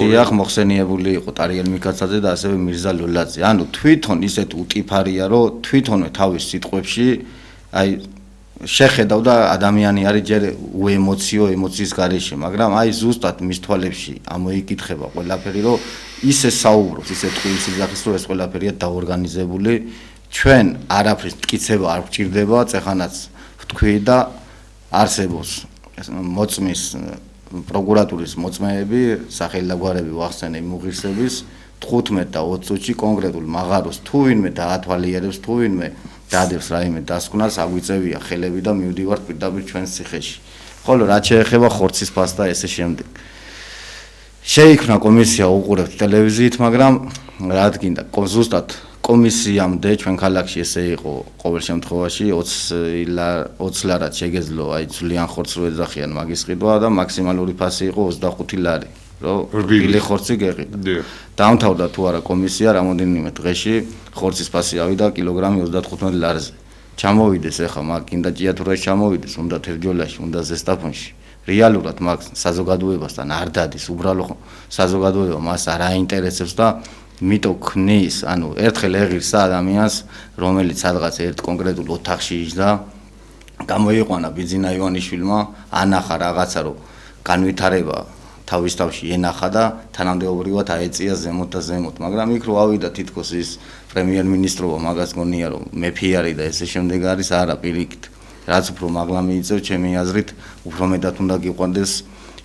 დიახ მოხსენიებული იყო ტარიელ მიკაცაძე და ასევე მირზა ლოლაძე ანუ თვითონ ისეთ უტიფარია რომ თვითონვე თავის სიტყვებში აი შეხედავ და ადამიანი არის ჯერ ემოციის გარეშე მაგრამ აი ზუსტად მის თვალებში ამოიკითხება ყველაფერი რომ ისე საუბრობს ისე ტყუილ სიძახის რომ ეს ყველაფერია დაორგანიზებული ჩვენ არაფრის მტკიცება არ გვჭირდება წეხანაც ვთქვი და არსებობს მოწმის პროკურატურის მოწმეები სახელი და გვარები ვახსენე მუღირსების 15 და 20 წუთში კონკრეტულ მაღაროს თუ ვინმე დაათვალიერებს თუ ვინმე დადებს რაიმე დასკვნას აგვიწევია ხელები და მივდივართ პირდაპირ ჩვენს ციხეში ხოლო რაც შეეხება ხორცის ფასს და ესე შემდეგ შეიქმნა კომისია უყურებთ ტელევიზიით მაგრამ რა გინდა ზუსტად კომისიამდე ჩვენ ქალაქში ესე იყო ყოველ შემთხვევაში 20 ლარად შეგეძლო აი ძალიან ხორცს რო ეძახიან მაგის ყიდვა და მაქსიმალური ფასი იყო 25 ლარი რომ რბილი ხორცი გეყიდა დაამთავრდა თუ არა კომისია რამოდენიმე დღეში ხორცის ფასი ავიდა კილოგრამი 35 ლარზე ჩამოვიდეს ახლა მაგ კიდე ჭიათურაში ჩამოვიდეს უნდა თერჯოლაში უნდა ზესტაფონში რეალურად მაგ საზოგადოებასთან არ დადის უბრალო საზოგადოება მას არ აინტერესებს და მიტო ქნის ანუ ერთხელ ეღირს ადამიანს რომელიც სადღაც ერთ კონკრეტულ ოთახში იჯდა გამოიყვანა ბიძინა ივანიშვილმა ანახა რაღაცა რომ განვითარება თავის თავში ენახა და თანამდებობრივად აეწია ზემოთ და ზემოთ მაგრამ იქ რო ავიდა თითქოს ის პრემიერ-მინისტრობა მაგას გონია რომ მეფიარი და ესე შემდეგ არის არა პირიქით რაც უფრო მაღლა მიიწევ ჩემი აზრით უფრო მეტად უნდა გიყვანდეს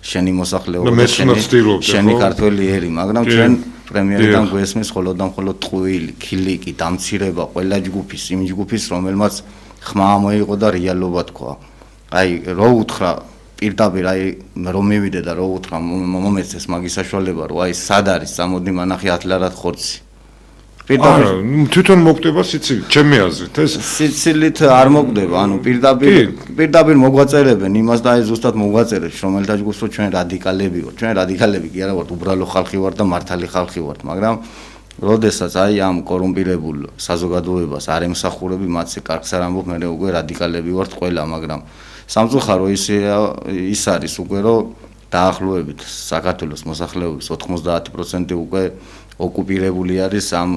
შენი მოსახლეობა შენი ქართველი ერი მაგრამ ჩვენ პრემიერიდან გვესმის მხოლოდ და მხოლოდ ტყუილი ქილიკი დამცირება ყველა ჯგუფის იმ ჯგუფის რომელმაც ხმა მოიყო და რეალობა თქვა აი რო უთხრა პირდაპირ აი რომ მივიდე და რო უთხრა მომეცეს მაგის საშუალება რომ აი სად არის წამოდი მანახი 10 ლარად ხორცი არა, თვითონ მოკვდება სიცილით, ჩემი აზრით, ეს სიცილით არ მოკვდება, ანუ პირდაპირ მოგვაწერებენ იმას და აი ზუსტად მოგვაწერებს, რომელთა ჯგუფს რომ ჩვენ რადიკალები ვართ. ჩვენ რადიკალები კი არა ვართ, უბრალო ხალხი ვართ და მართალი ხალხი ვართ, მაგრამ როდესაც აი ამ კორუმპირებულ საზოგადოებას არ ემსახურები, მათზე კარგს არ ამბობ, მე უკვე რადიკალები ვართ ყველა, მაგრამ სამწუხარო ის არის უკვე რომ დაახლოებით საქართველოს მოსახლეობის 90% უკვე ოკუპირებული არის ამ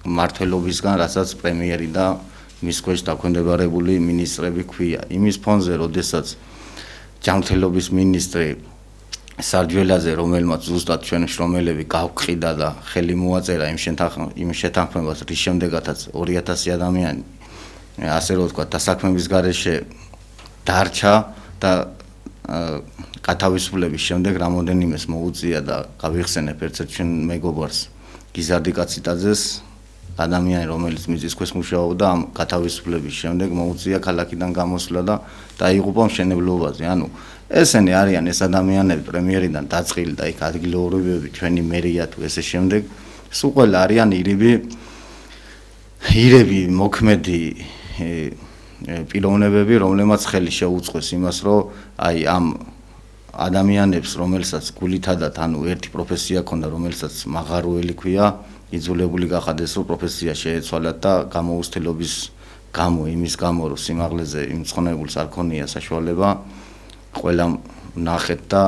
მართლობისგან, რასაც პრემიერი და მის ქვეშ დაქვემდებარებული მინისტრები ქვია. იმის ფონზე, როდესაც ჯანმრთელობის მინისტრი სარჯველაძე, რომელმაც ზუსტად ჩვენ შრომელები გავყიდა და ხელი მოაწერა იმ შეთანხმებას, რის შემდეგაც 2000 ადამიანი, ასე რომ ვთქვათ, დასაქმების გარეშე დარჩა და გათავისუფლების შემდეგ რამოდენიმეს მოუწია და გავიხსენებ ერთ-ერთ ჩვენ მეგობარს გიზარდი კაციტაძეს, ადამიანი, რომელიც მიწის ქვეშ მუშაობდა, ამ გათავისუფლების შემდეგ მოუწია ქალაქიდან გამოსვლა და დაიღუპა მშენებლობაზე. ანუ ესენი არიან ეს ადამიანები პრემიერიდან დაწყილი და იქ ადგილობრივები, ჩვენი მერია თუ ესე შემდეგ, სულ ყველა არიან ირები მოქმედი პიროვნებები, რომლებმაც ხელი შეუწყეს იმას, რომ აი ამ ადამიანებს, რომელსაც გულითადად ანუ ერთი პროფესია ჰქონდა, რომელსაც მაღაროელი ქვია, იძულებული გახადეს, რომ პროფესია შეეცვალათ და გამოუცდელობის გამო, იმის გამო, რომ სიმაღლეზე იმ მცხონებულს არ ქონია საშუალება, ყველამ ნახეთ და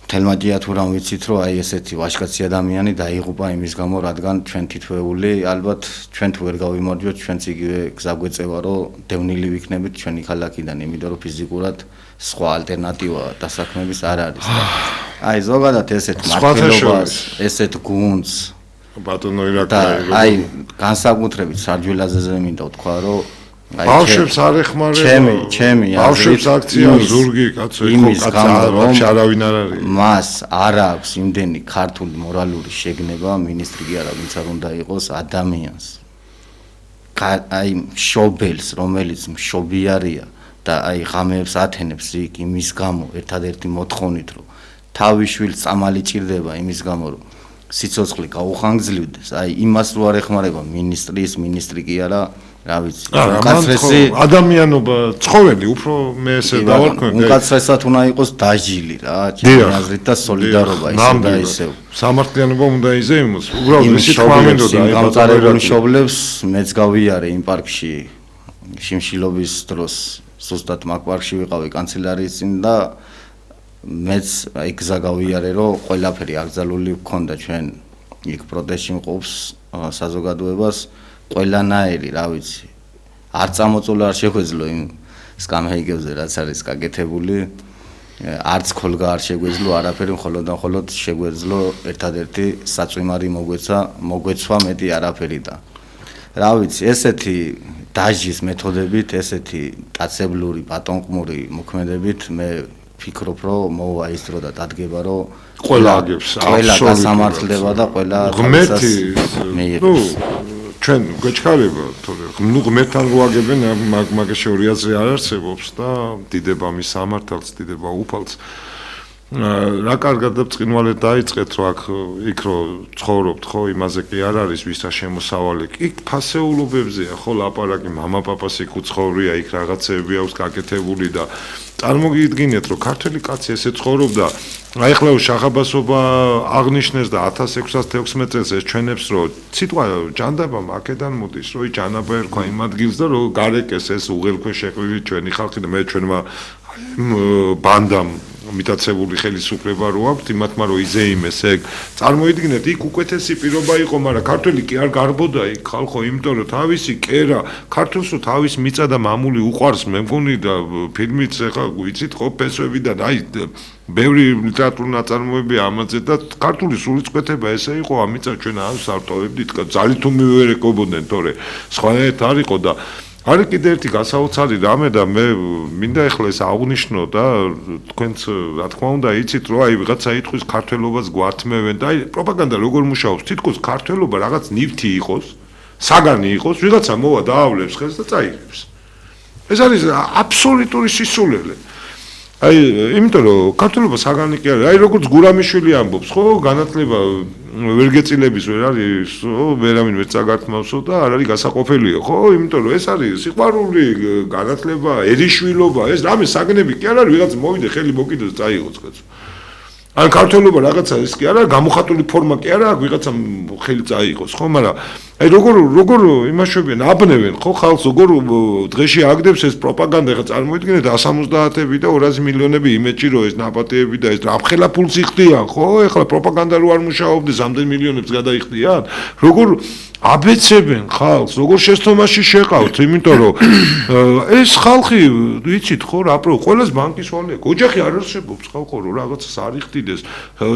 თელმაჯია თუ რამ ვიცით, რომ აი ესეთი ვაჟკაცი ადამიანი დაიღუპა იმის გამო, რადგან ჩვენ თითოეული, ალბათ ჩვენ თუ ვერ გავიმარჯვოთ, ჩვენც იგივე გზა გვეწევა, რომ დევნილი ვიქნებით ჩვენი ქალაქიდან, იმიტომ რომ ფიზიკურად სხვა ალტერნატივა დასაქმების არ არის. აი ზოგადად ესეთ მართლობას, ესეთ გუნდს ბატონო ირაკლი, აი განსაკუთრებით სარჯველაძეზე მინდა ვთქვა, რომ ბავშვებს არ ეხმარება. ჩემი ბავშვებს აქცია ზურგი, კაცო, კაცი არავინ არ არის. მას არ აქვს იმდენი ქართული მორალური შეგნება, მინისტრი კი არა, ვინც არ უნდა იყოს ადამიანს. აი მშობელს, რომელიც მშობიარია და აი ღამეებს ათენებს იქ იმის გამო, ერთადერთი მოთხოვნით, რომ თავის შვილს წამალი ჭირდება იმის გამო, რომ სიცოცხლე გაუხანგრძლივდეს, აი იმას რო არ ეხმარება მინისტრი კი არა, რა ვიცი. უკაცრესი ადამიანობა, ცხოველი, უფრო მე ესე დავარქვენ. უკაცრესად უნდა იყოს დაჟილი რა, ჩემი აზრით და სოლიდარობა ისე და ისევ. სამართლიანობა უნდა იზეიმოს. უბრალოდ ისე თქვა მინდოდა აი გამწარებულ მშობლებს მეც გავიარე იმ პარკში შიმშილობის დროს, ზუსტად მაგ პარკში ვიყავი კანცელარიის წინ და მეც აი გზა გავიარე, რომ ყველაფერი აკრძალული გქონდა ჩვენ იქ პროტესტში მყოფს საზოგადოებას ყველანაირი, რა ვიცი. არ წამოწოლა არ შეხვეძლო იმ სკამჰეიგებზე, რაც არის გაკეთებული. არც ქოლგა არ შეგვეძლო არაფერი, მხოლოდ შეგვეძლო ერთადერთი საწვიმარი მოგვეცვა მეტი არაფერი და რა ვიცი, ესეთი დაჟის მეთოდებით, ესეთი კაცებლური, პატონყმური მოქმედებით მე ფიქრობ, რომ მოვა ის დრო და დადგება, რომ ყველა აგებს, ყველა გასამართლდება და ყველა ღმერთი, ჩვენ გვეჩქარება, თორე ღმერთთან როაგებენ მაგაში ორი აზრი არ არსებობს და დიდება მის სამართალს, დიდება უფალს. რა კარგად და ბრწყინვალედ დაიწყეთ, რომ იქ რო ცხოვრობთ, ხო, იმაზე კი არ არის ვისა შემოსავალი. იქ ფასეულობებზეა, ხო, ლაპარაკი, მამაპაპას იქ უცხოვრია, იქ რაღაცები აქვს გაკეთებული და წარმოგიდგინეთ, რომ ქართველი კაცი ესე ცხოვრობდა, აი ახლა შახაბასობა აღნიშნეს და 1616 წელს ეს ჩვენებს, რომ სიტყვა ჯანდაბა აქედან მოდის, რომ ჯანაბა ერქვა იმ ადგილს და რომ გარეკეს ეს უღელქვეშ შეყვივი ჩვენი ხალხი და მე ჩვენმა ბანდამ მიტაცებული ხელისუფლება რო აქვს, იმათმა რო იზეიმეს ეგ. წარმოიდგინეთ, იქ უკეთესი პირობა იყო, მაგრამ ქართველი კი არ გარბოდა იქ ხალხო, იმიტომ რომ თავისი კერა, ქართულს რო თავის მიწა და მამული უყვარს, მე მგონი და ფილმიც ეხლა ვიცით ხო ფესვებიდან, აი ბევრი ლიტერატურული ნაწარმოებია ამაზე და ქართული სულიწყვეტება ესე იყო, ამიცა ჩვენ არ ვსარტოვებდით, ძალით თუ მივერეკობოდნენ, თორე სხვანაირად არ იყო და არის კიდე ერთი გასაოცარი რამე და მე მინდა ახლა ეს აღვნიშნო და თქვენც რა თქმა უნდა იცით რომ აი ვიღაცა იტყვის ქართველობას გვართმევენ და აი პროპაგანდა როგორ მუშაობს თითქოს ქართველობა რაღაც ნივთი იყოს საგანი იყოს ვიღაცა მოვა დაავლებს ხელს და წაიღებს ეს არის აბსოლუტური სისულელე აი იმიტომ რომ ქართველობა საგანი კი არის აი როგორც გურამიშვილი ამბობს ხო განათლება ვერ გეწილების ვერ არისო, ვერავინ ვერ წაგართმავსო და არ არის გასაყოფილიო, ხო? იმიტომ რომ ეს არის სიყვარული, განათლება, ერიშვილობა, ეს რამე საგნები კი არ არის, ვიღაც მოვიდე ხელი მოკიდეს წაიღოს კაცო. ან ქართველობა რაღაცა ის კი არა, გამოხატული ფორმა კი არა, ვიღაცამ ხელი წაიღოს, ხო? მაგრამ აი როგორ იმაშვებიან, აბნევენ ხო ხალხს, როგორ დღეში აგდებს ეს პროპაგანდა, ხა წარმოიდგინეთ 170-ები და 200 მილიონები იმეჯი რომ ეს ნაპატეები და ეს რამხელა ფულს იხდიან, ხო? ეხლა პროპაგანდა რო არ მუშაობდეს, ამდენ მილიონებს გადაიხდიან, როგორ აბეცებენ ხალხს, როგორ შეცდომაში შეყავთ, იმიტომ რომ ეს ხალხი, ვიცით ხო, რა პრო, ყველას ბანკის ვალია, ოჯახი არ არსებობს ხალხო, რომ რაღაცას არ იხდიდეს.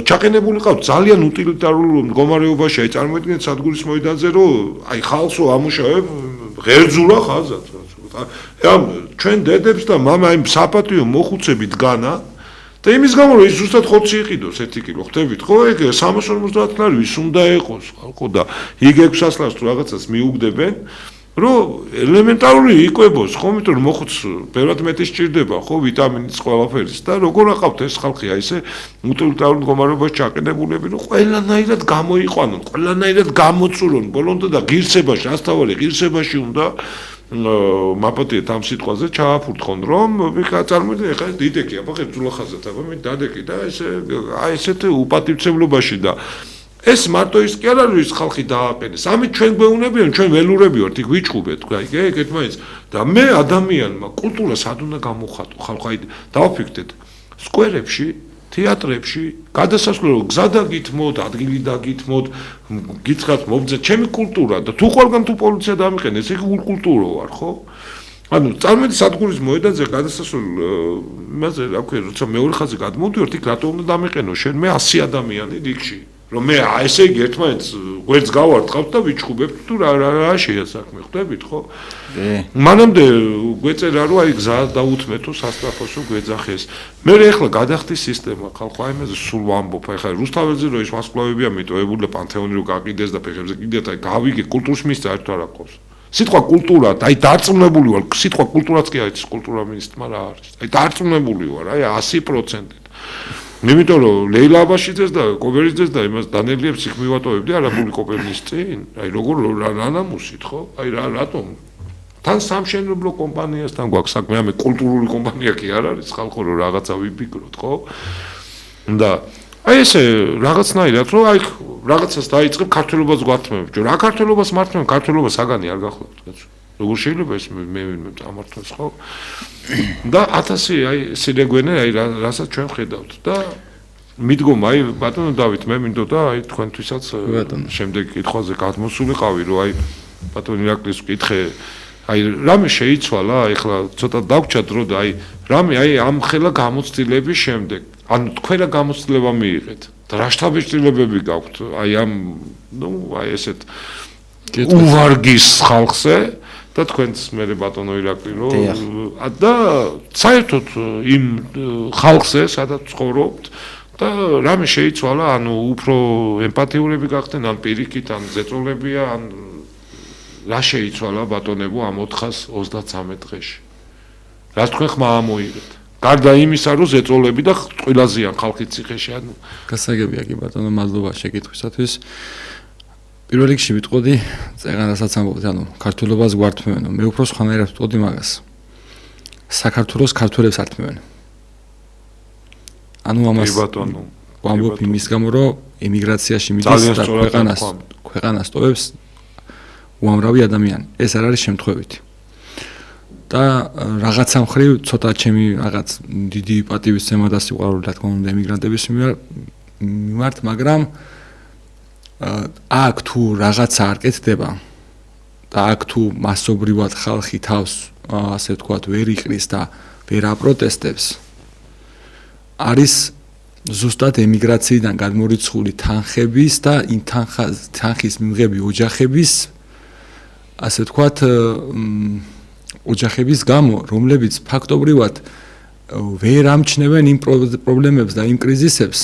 ჩაყენებული ყავთ ძალიან უტილიტარულ მდგომარეობაში, აი წარმოიდგინეთ სადგურის მოედანზე რომ აი ხალხო ამუშავებ ღერძულა ხაზად. ამ ჩვენ დედებს და მამა აი საპატიო მოხუცები დგანა და იმის გამო რომ ის ზუსტად ხოცი იყიდოს 1 კილო, ხვდებით ხო? ეგ 350 ლარი ვის უნდა ეყოს ხალხო და იქ 600 ლარს თუ რაღაცას მიუგდებენ, რომ ელემენტარული იკვებოს, ხო? იმიტომ რომ მოხუც ბევრად მეტი სჭირდება, ხო? ვიტამინის ყველაფერის და როგორ აყავთ ეს ხალხი აი ესე უტილიტარულ მდგომარეობაში ჩაყენებულები, რომ ყველანაირად გამოიყვანონ, ყველანაირად გამოწურონ, ბოლომდე და ღირსებაში, ასთავარი ღირსებაში უნდა მაპატიეთ ამ სიტყვაზე ჩააფურთხონ, რომ წარმოიდგინე ხა დიდეკი აბა ღერძულახაზად აბა მე დადეკი და ესე აი ესეთ უპატივცემლობაში და ეს მარტო ის კი არ არის ის ხალხი დააყენეს. ამით ჩვენ გვეუბნებიან, ჩვენ ველურები ვართ, იქ ვიჭუბეთ, თქვა, ეგ ერთმანეთს და მე ადამიანმა კულტურა სად უნდა გამოხატო, ხალხო, აი დავაფიქრდეთ, სკვერებში, თეატრებში, გადასასვლელო გზა დაგითმოთ, ადგილი დაგითმოთ, გითხრათ მობძე, ჩემი კულტურა და თუ ყველგან თუ პოლიცია დამიყენეს, ეგ კულტურო ვარ, ხო? ანუ წარმოიდგინე სადგურის მოედანზე გადასასვლელ იმაზე, რა ქვია, როცა მეორე ხაზზე გადმოვდივართ, იქ რატო უნდა დამიყენო შენ მე 100 ადამიანი რიგში? რომ მე ესე იგი ერთმანეთს გვერდს გავარტყავთ და ვიჩხუბებთ თუ რა შეა საქმე, ხვდებით ხო? მანამდე გვეწერა რომ აი გზა დაუთმეთო სასტრაფოსო გვეძახეს. მე ეხლა გადახდის სისტემა ხალხო აი მეზე სულ ვამბობ, აი ხა რუსთაველზე რომ ის მასკლავებია მიტოვებული და პანთეონი რო გაკიდეს და ფეხებზე კიდეთ აი გავიგე კულტურის მინისტრს საერთოდ არ აქვს. სიტყვა კულტურა, აი დარწმუნებული ვარ, სიტყვა კულტურაც კი არის კულტურა მინისტრმა რა არის. აი დარწმუნებული ვარ, აი 100%. იმიტომ რომ ლეილა აბაშიძეს და კობერიძეს და იმას დანელიებს იქ მივატოვებდი არაბული კოპერნის წინ, აი როგორ რა ნამუსით ხო? აი რატომ? თან სამშენებლო კომპანიასთან გვაქვს საქმე, ამე კულტურული კომპანია კი არ არის, ხალხო რომ რაღაცა ვიფიქროთ, ხო? და აი ესე რაღაცნაირად რომ აი რაღაცას დაიწყებ ქართულობას გვართმევთ, რა ქართულობას მართმევ, ქართულობა საგანი არ გახლავთ, კაცო. როგორ შეიძლება ეს მე ვინმე წამართოს ხო? და 1000 აი სილეგვენე აი რასაც ჩვენ ხედავთ და მიდგომა აი ბატონო დავით მე მინდოდა აი თქვენთვისაც შემდეგ კითხვაზე გადმოსულიყავი რომ აი ბატონო ირაკლის ვკითხე აი რამე შეიცვალა ეხლა ცოტა დაგვრჩა დრო და აი რამე აი ამ ხელა გამოცდილების შემდეგ ანუ თქვენ რა გამოცდილება მიიღეთ და რა შთაბეჭდილებები გაქვთ აი ამ ნუ აი ესეთ უვარგის ხალხზე და თქვენს მე ბატონო ირაკლი რომ და საერთოდ იმ ხალხზე სადაც ცხოვრობთ და რამე შეიცვალა ანუ უფრო ემპათიურები გახდნენ ან პირიქით ან ზეწოლებია ან რა შეიცვალა ბატონებო ამ 433 დღეში რას თქვენ ხმა ამოიღეთ გარდა იმისა რომ ზეწოლები და ყველაზეა ხალხი ციხეში ანუ გასაგებია კი ბატონო მადლობა შეკითხვისათვის პირველ რიგში ვიტყოდი წეგანასაც ამბობთ ანუ ქართულობას გვართმევენ მე უფრო სხვანაირად ვიტყოდი მაგას საქართველოს ქართველებს ართმევენ ანუ ამას ვამბობ იმის გამო რომ ემიგრაციაში მიდის და ქვეყანას ტოვებს უამრავი ადამიანი ეს არ არის შემთხვევითი და რაღაცა მხრივ ცოტა ჩემი რაღაც დიდი პატივისცემა და სიყვარული რა თქმა უნდა ემიგრანტების მიმართ მაგრამ აქ თუ რაღაცა არ კეთდება და აქ თუ მასობრივად ხალხი თავს ასე ვთქვათ ვერ იყრის და ვერ აპროტესტებს არის ზუსტად ემიგრაციიდან გადმორიცხული თანხების და იმ თანხის მიღები ოჯახების ასე ვთქვათ ოჯახების გამო რომლებიც ფაქტობრივად ვერ ამჩნევენ იმ პრობლემებს და იმ კრიზისებს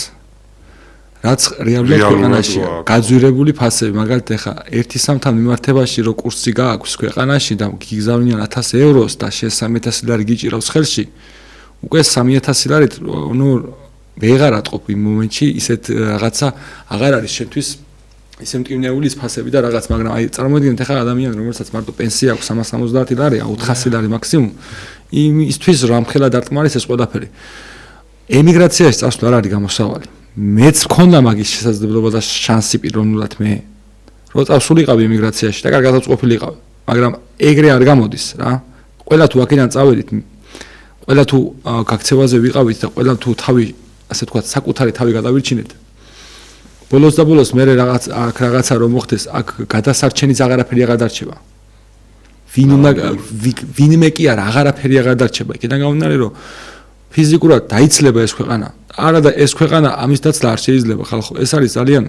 რაც რეალურად ქვეყანაშია გაძვირებული ფასები მაგალითად ეხა ერთი სამთან მიმართებაში რო კურსი გააქვს ქვეყანაში და გიგზავნიან 1000 ევროს და შენ 3000 ლარი გიჭირავს ხელში უკვე 3000 ლარით ნუ ვეღარ ატყობ იმ მომენტში ისეთ რაღაცა აღარ არის შენთვის ისე მტკივნეული ფასები და რაღაც, მაგრამ აი წარმოიდგინეთ ახლა ადამიანი, რომელსაც მარტო პენსია აქვს 370 ლარი, 400 ლარი მაქსიმუმ, იმისთვის რომ ხელა დარტყმარის ეს ყველაფერი. ემიგრაციაში წასვლა არ არის გამოსავალი. მეც მქონდა მაგის შესაძლებლობა და შანსი პიროვნულად მე. რო წავსულიყავი ემიგრაციაში და კარგად უწყობილიყავი, მაგრამ ეგრე არ გამოდის რა. ყველა თუ აქედან წავედით, ყველა თუ გაქცევაზე ვიყავით და ყველა თუ თავი, ასე ვთქვათ, საკუთარი თავი გადავირჩინეთ. ბოლოს და ბოლოს მე რაღაცა რომ მოხდეს, აქ გადასარჩენის აღარაფერი აღარ დარჩება. ვინმე კი არა, აღარაფერი აღარ დარჩება. იქიდან გამომდინარე, რომ ფიზიკურად დაიცლება ეს ქვეყანა. არა და ეს ქვეყანა ამის დაცლა არ შეიძლება ხალხო. ეს არის ძალიან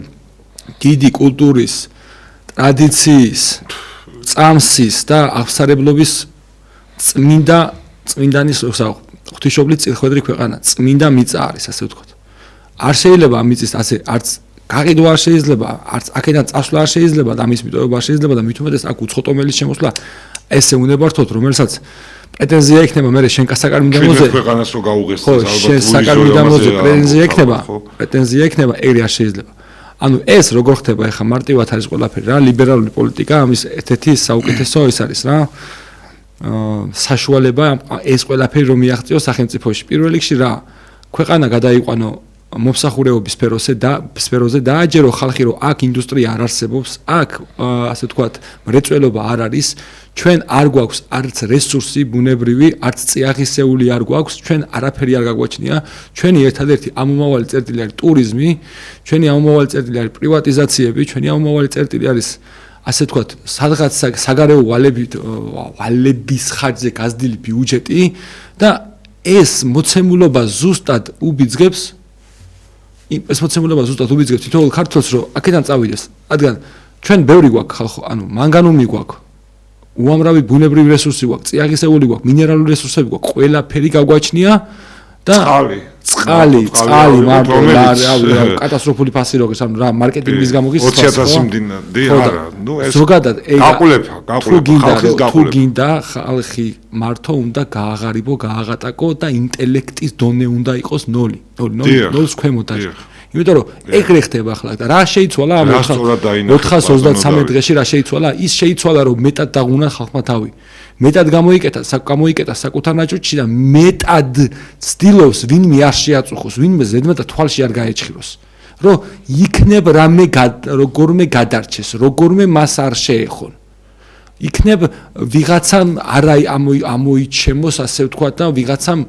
დიდი კულტურის, ტრადიციის, წამსის და აღსარებლობის წმინდანის ღვთისმშობლის წილხვედრი ქვეყანა, წმინდა მიწა არის, ასე ვთქვათ. არ შეიძლება ამ მიწის ასე არც გაყიდვა არ შეიძლება, არც აქედან წასვლა არ შეიძლება და ამის მიტოვება არ შეიძლება და მით უმეტეს აქ უცხოტომელის შემოსვლა ესე უნდა ვართოთ, რომელსაც პრეტენზია ექნება მე შენ საკარ მიდამოზე ქვეყანას რო გაუღეს ალბათ შენ საკარ მიდამოზე პრეტენზია ექნება ეგრე არ შეიძლება. ანუ ეს როგორ ხდება ეხა მარტივად არის ყველაფერი რა, ლიბერალური პოლიტიკა ამის ერთ-ერთი საუკეთესო ეს არის რა. საშუალება ეს ყველაფერი რომ მიაღწიოს სახელმწიფოში. პირველ რიგში რა, ქვეყანა გადაიყვანო მომსახურეობის სფეროზე დააჯერო ხალხი რომ აქ ინდუსტრია არ არსებობს, აქ ასე ვთქვათ, მრეწველობა არ არის, ჩვენ არ გვაქვს არც რესურსი ბუნებრივი, არც წიაღისეული არ გვაქვს, ჩვენ არაფერი არ გაგვაჩნია, ჩვენი ერთადერთი ამომავალი წერტილი არის ტურიზმი, ჩვენი ამომავალი წერტილი არის პრივატიზაციები, ჩვენი ამომავალი წერტილი არის ასე ვთქვათ, სადღაც საგარეო ვალების ხარჯზე გაზრდილი ბიუჯეტი და ეს მოცემულობა ზუსტად უბიძგებს თითოეულ ქართველს რომ აქედან წავიდეს. რადგან ჩვენ ბევრი გვაქვს ხალხო, ანუ მანგანუმი გვაქვს, უამრავი ბუნებრივი რესურსი გვაქვს, წიაღისეული გვაქვს, მინერალური რესურსები გვაქვს, ყველაფერი გაგვაჩნია და წყალი მარტო კატასტროფული ფასი როგორც ანუ რა მარკეტინგის გამო გის 20000 მდინარე არა ნუ ეს ზოგადად გაყოლება თუ გინდა ხალხი მარტო უნდა გააღარიბო გააღატაკო და ინტელექტის დონე უნდა იყოს 0 0-ს ქვემოთ არის იმიტომ რომ ეგრე ხდება ახლა და რა შეიცვალა ამ 423 დღეში რა შეიცვალა ის შეიცვალა რომ მეტად დაღუნა ხალხმა თავი მეტად გამოიკეთა საკუთარ ნაჭუჭში და მეტად ცდილობს ვინმე არ შეაწუხოს ვინმე ზედმეტად თვალში არ გაეჭხიროს რომ იქნებ როგორმე გადარჩეს როგორმე მას არ შეეხონ იქნებ ვიღაცამ არა ამოიჩემოს ასე ვთქვა და ვიღაცამ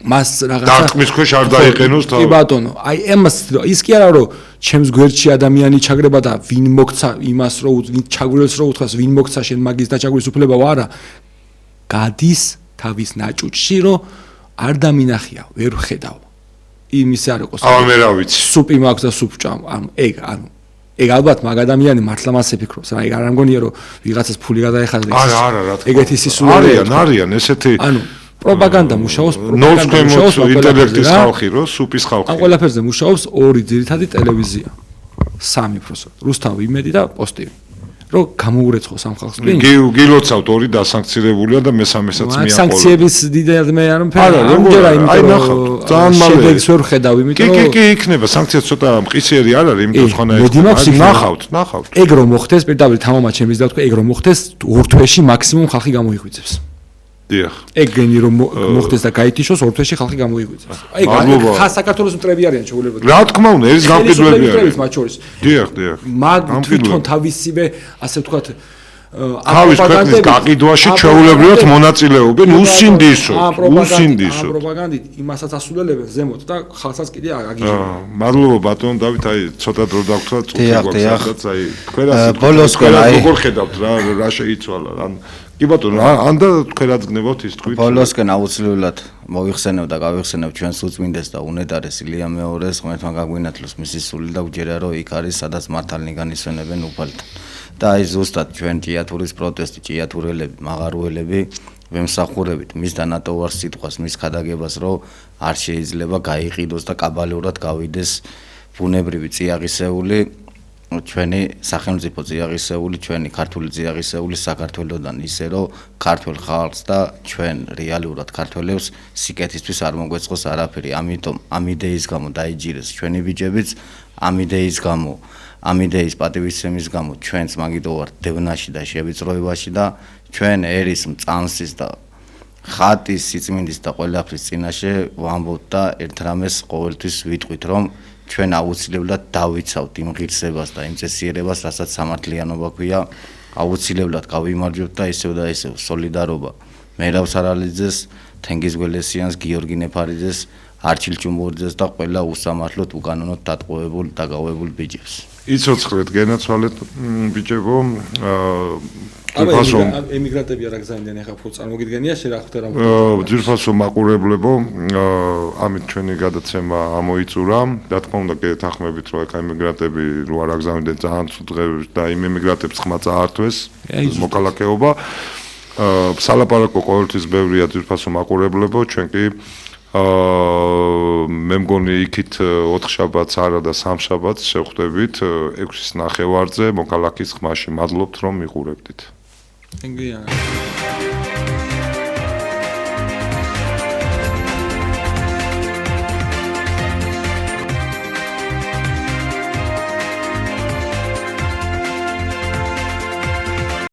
მას რაღაცა დარტყმის ქვეშ არ დაიყენოს თავი. კი ბატონო, აი ამას ის კი არა რომ ჩემს გვერდში ადამიანი ჩაგრება და ვინ მოგცა იმას რომ ვინ ჩაგვრილს რომ უთხრას ვინ მოგცა შენ მაგის დაჩაგვის უფლება არა. გადის თავის ნაჭუჭში რომ არ დამინახია, ვერ ხედავ. იმის არ იყოს. მე რა ვიცი. სუპი მაქვს და სუპ ჭამ. ეგ ალბათ მაგ ადამიანი მართლა მას ეფიქრობს რა. ეგ არ ამგონია რომ ვიღაცას ფული გადაეხადა. არა, რა თქმა უნდა. ეგეთი სისულელეა. არიან ესეთი პროპაგანდა მუშაობს ინტელექტის ხალხი რო სუპის ხალხი. ამ ყველაფერზე მუშაობს ორი ძირითადი ტელევიზია. 3 პროცენტ. რუსთავი, იმედი და პოსტივი. რო გამოურეცხოს ამ ხალხს. გილოცავთ ორი დასანქცირებულია და მესამესაც მიაყოლა. სანქციების დიდად მე არ მფერა. ამჯერა იმიტომ რომ ძალიან მალე შედეგს ვერ ხედავ, იმიტომ რომ კი იქნება სანქცია ცოტა მყისიერი არ არის, იმიტომ სხვანაირად ნახავთ. ეგ რომ მოხდეს, პირდაპირ თამამად შემის და თქვა ეგ რომ მოხდეს, ორ თვეში მაქსიმუმ ხალხი გამოიღვიძებს. ეგენი რომ მოხდეს და გაითიშოს ორ თვეში ხალხი გამოიღვიძებს. ეგ საქართველოს მტრები არიან შეულებრივად. რა თქმა უნდა, ეს გამყიდვები არიან. მათ შორის. დიახ. მაგ თვითონ თავისივე ასე ვთქვათ თავის ქვეყნის გაყიდვაში ჩვეულებრივად მონაწილეობენ უსინდისო. ამ პროპაგანდით იმასაც ასულელებენ ზემოთ და ხალხსაც კიდე აგიჟებენ. მადლობა ბატონ დავით, აი ცოტა დრო დავთქვა წუთი გვაქვს, აი ბოლოს როგორ ხედავთ რა შეიცვალა ან კი ბატონო, ან და თქვენ რაც გნებავთ ის თქვით. ბოლოსკენ აუცილებლად მოიხსენებ და გავიხსენებ ჩვენს უწმინდეს და უნეტარეს ილია მეორეს, ღმერთმა გაგვინათლოს მისი სული და უჯერა რომ იქ არის, სადაც მართალნი განისვენებენ უფალთან. და აი ზუსტად ჩვენ ჭიათურის პროტესტი, ჭიათურელები, მაღარუელები ვემსახურებით მის დანატოვარ სიტყვას, მის ხადაგებას, რომ არ შეიძლება გაიყიდოს და კაბალურად გავიდეს ბუნებრივი წიაღისეული ჩვენი სახელმწიფო ძიაღისეული, ჩვენი ქართული ძიაღისეული საქართველოსდან ისე რომ ქართულ ხალხს და ჩვენ რეალურად ქართველებს სიკეთისთვის არ მოგვეწყოს არაფერი. ამიტომ ამ იდეის გამო დაიჯირეს ჩვენი ბიჭებიც, ამ იდეის გამო, ამ იდეის პატივისცემის გამო ჩვენც მაგიტო ვართ დევნაში და შევიწროებაში და ჩვენ ერის მწამსის და ხატის სიწმინდის და ყველაფრის წინაშე ვამბობთ და ერთ რამეს ყოველთვის ვიტყვით რომ ჩვენ აუცილებლად დავიცავთ იმ ღირსებას და იმ წესიერებას, რასაც სამართლიანობა ქვია, აუცილებლად გავიმარჯვებთ და ისევ და ისევ სოლიდარობა მერაბ სარალიძეს, თენგიზ გველესიანს, გიორგი ნეფარიძეს, არჩილ ჭუმბურიძეს და ყველა უსამართლოდ უკანონოდ დატყვევებულ დაგავებულ ბიჭებს. იცოცხლეთ, გენაცვალეთ ბიჭებო, აბა ემიგრანტები არა გზავნიან ახლა ხო წარმოგიდგენია შე რა ხვდა რა ძირფასო მაყურებლებო, ამით ჩვენი გადაცემა ამოიწურა. რა თქმა უნდა, გეთანხმებით, რომ აქ ემიგრანტები რო არ აგზავნდნენ ძალიან ცუდ დღეს და იმ ემიგრანტებს ხმა წაართვეს მოკალაკეობა. სალაპარაკო ყოველთვის ბევრია ძირფასო მაყურებლებო, ჩვენ კი მე მგონი იქით 4 შაბათს არა და 3 შაბათს შევხვდებით 6-ის ნახევარზე მოკალაკის ხმაში. მადლობთ რომ მიყურებდით. Thank you.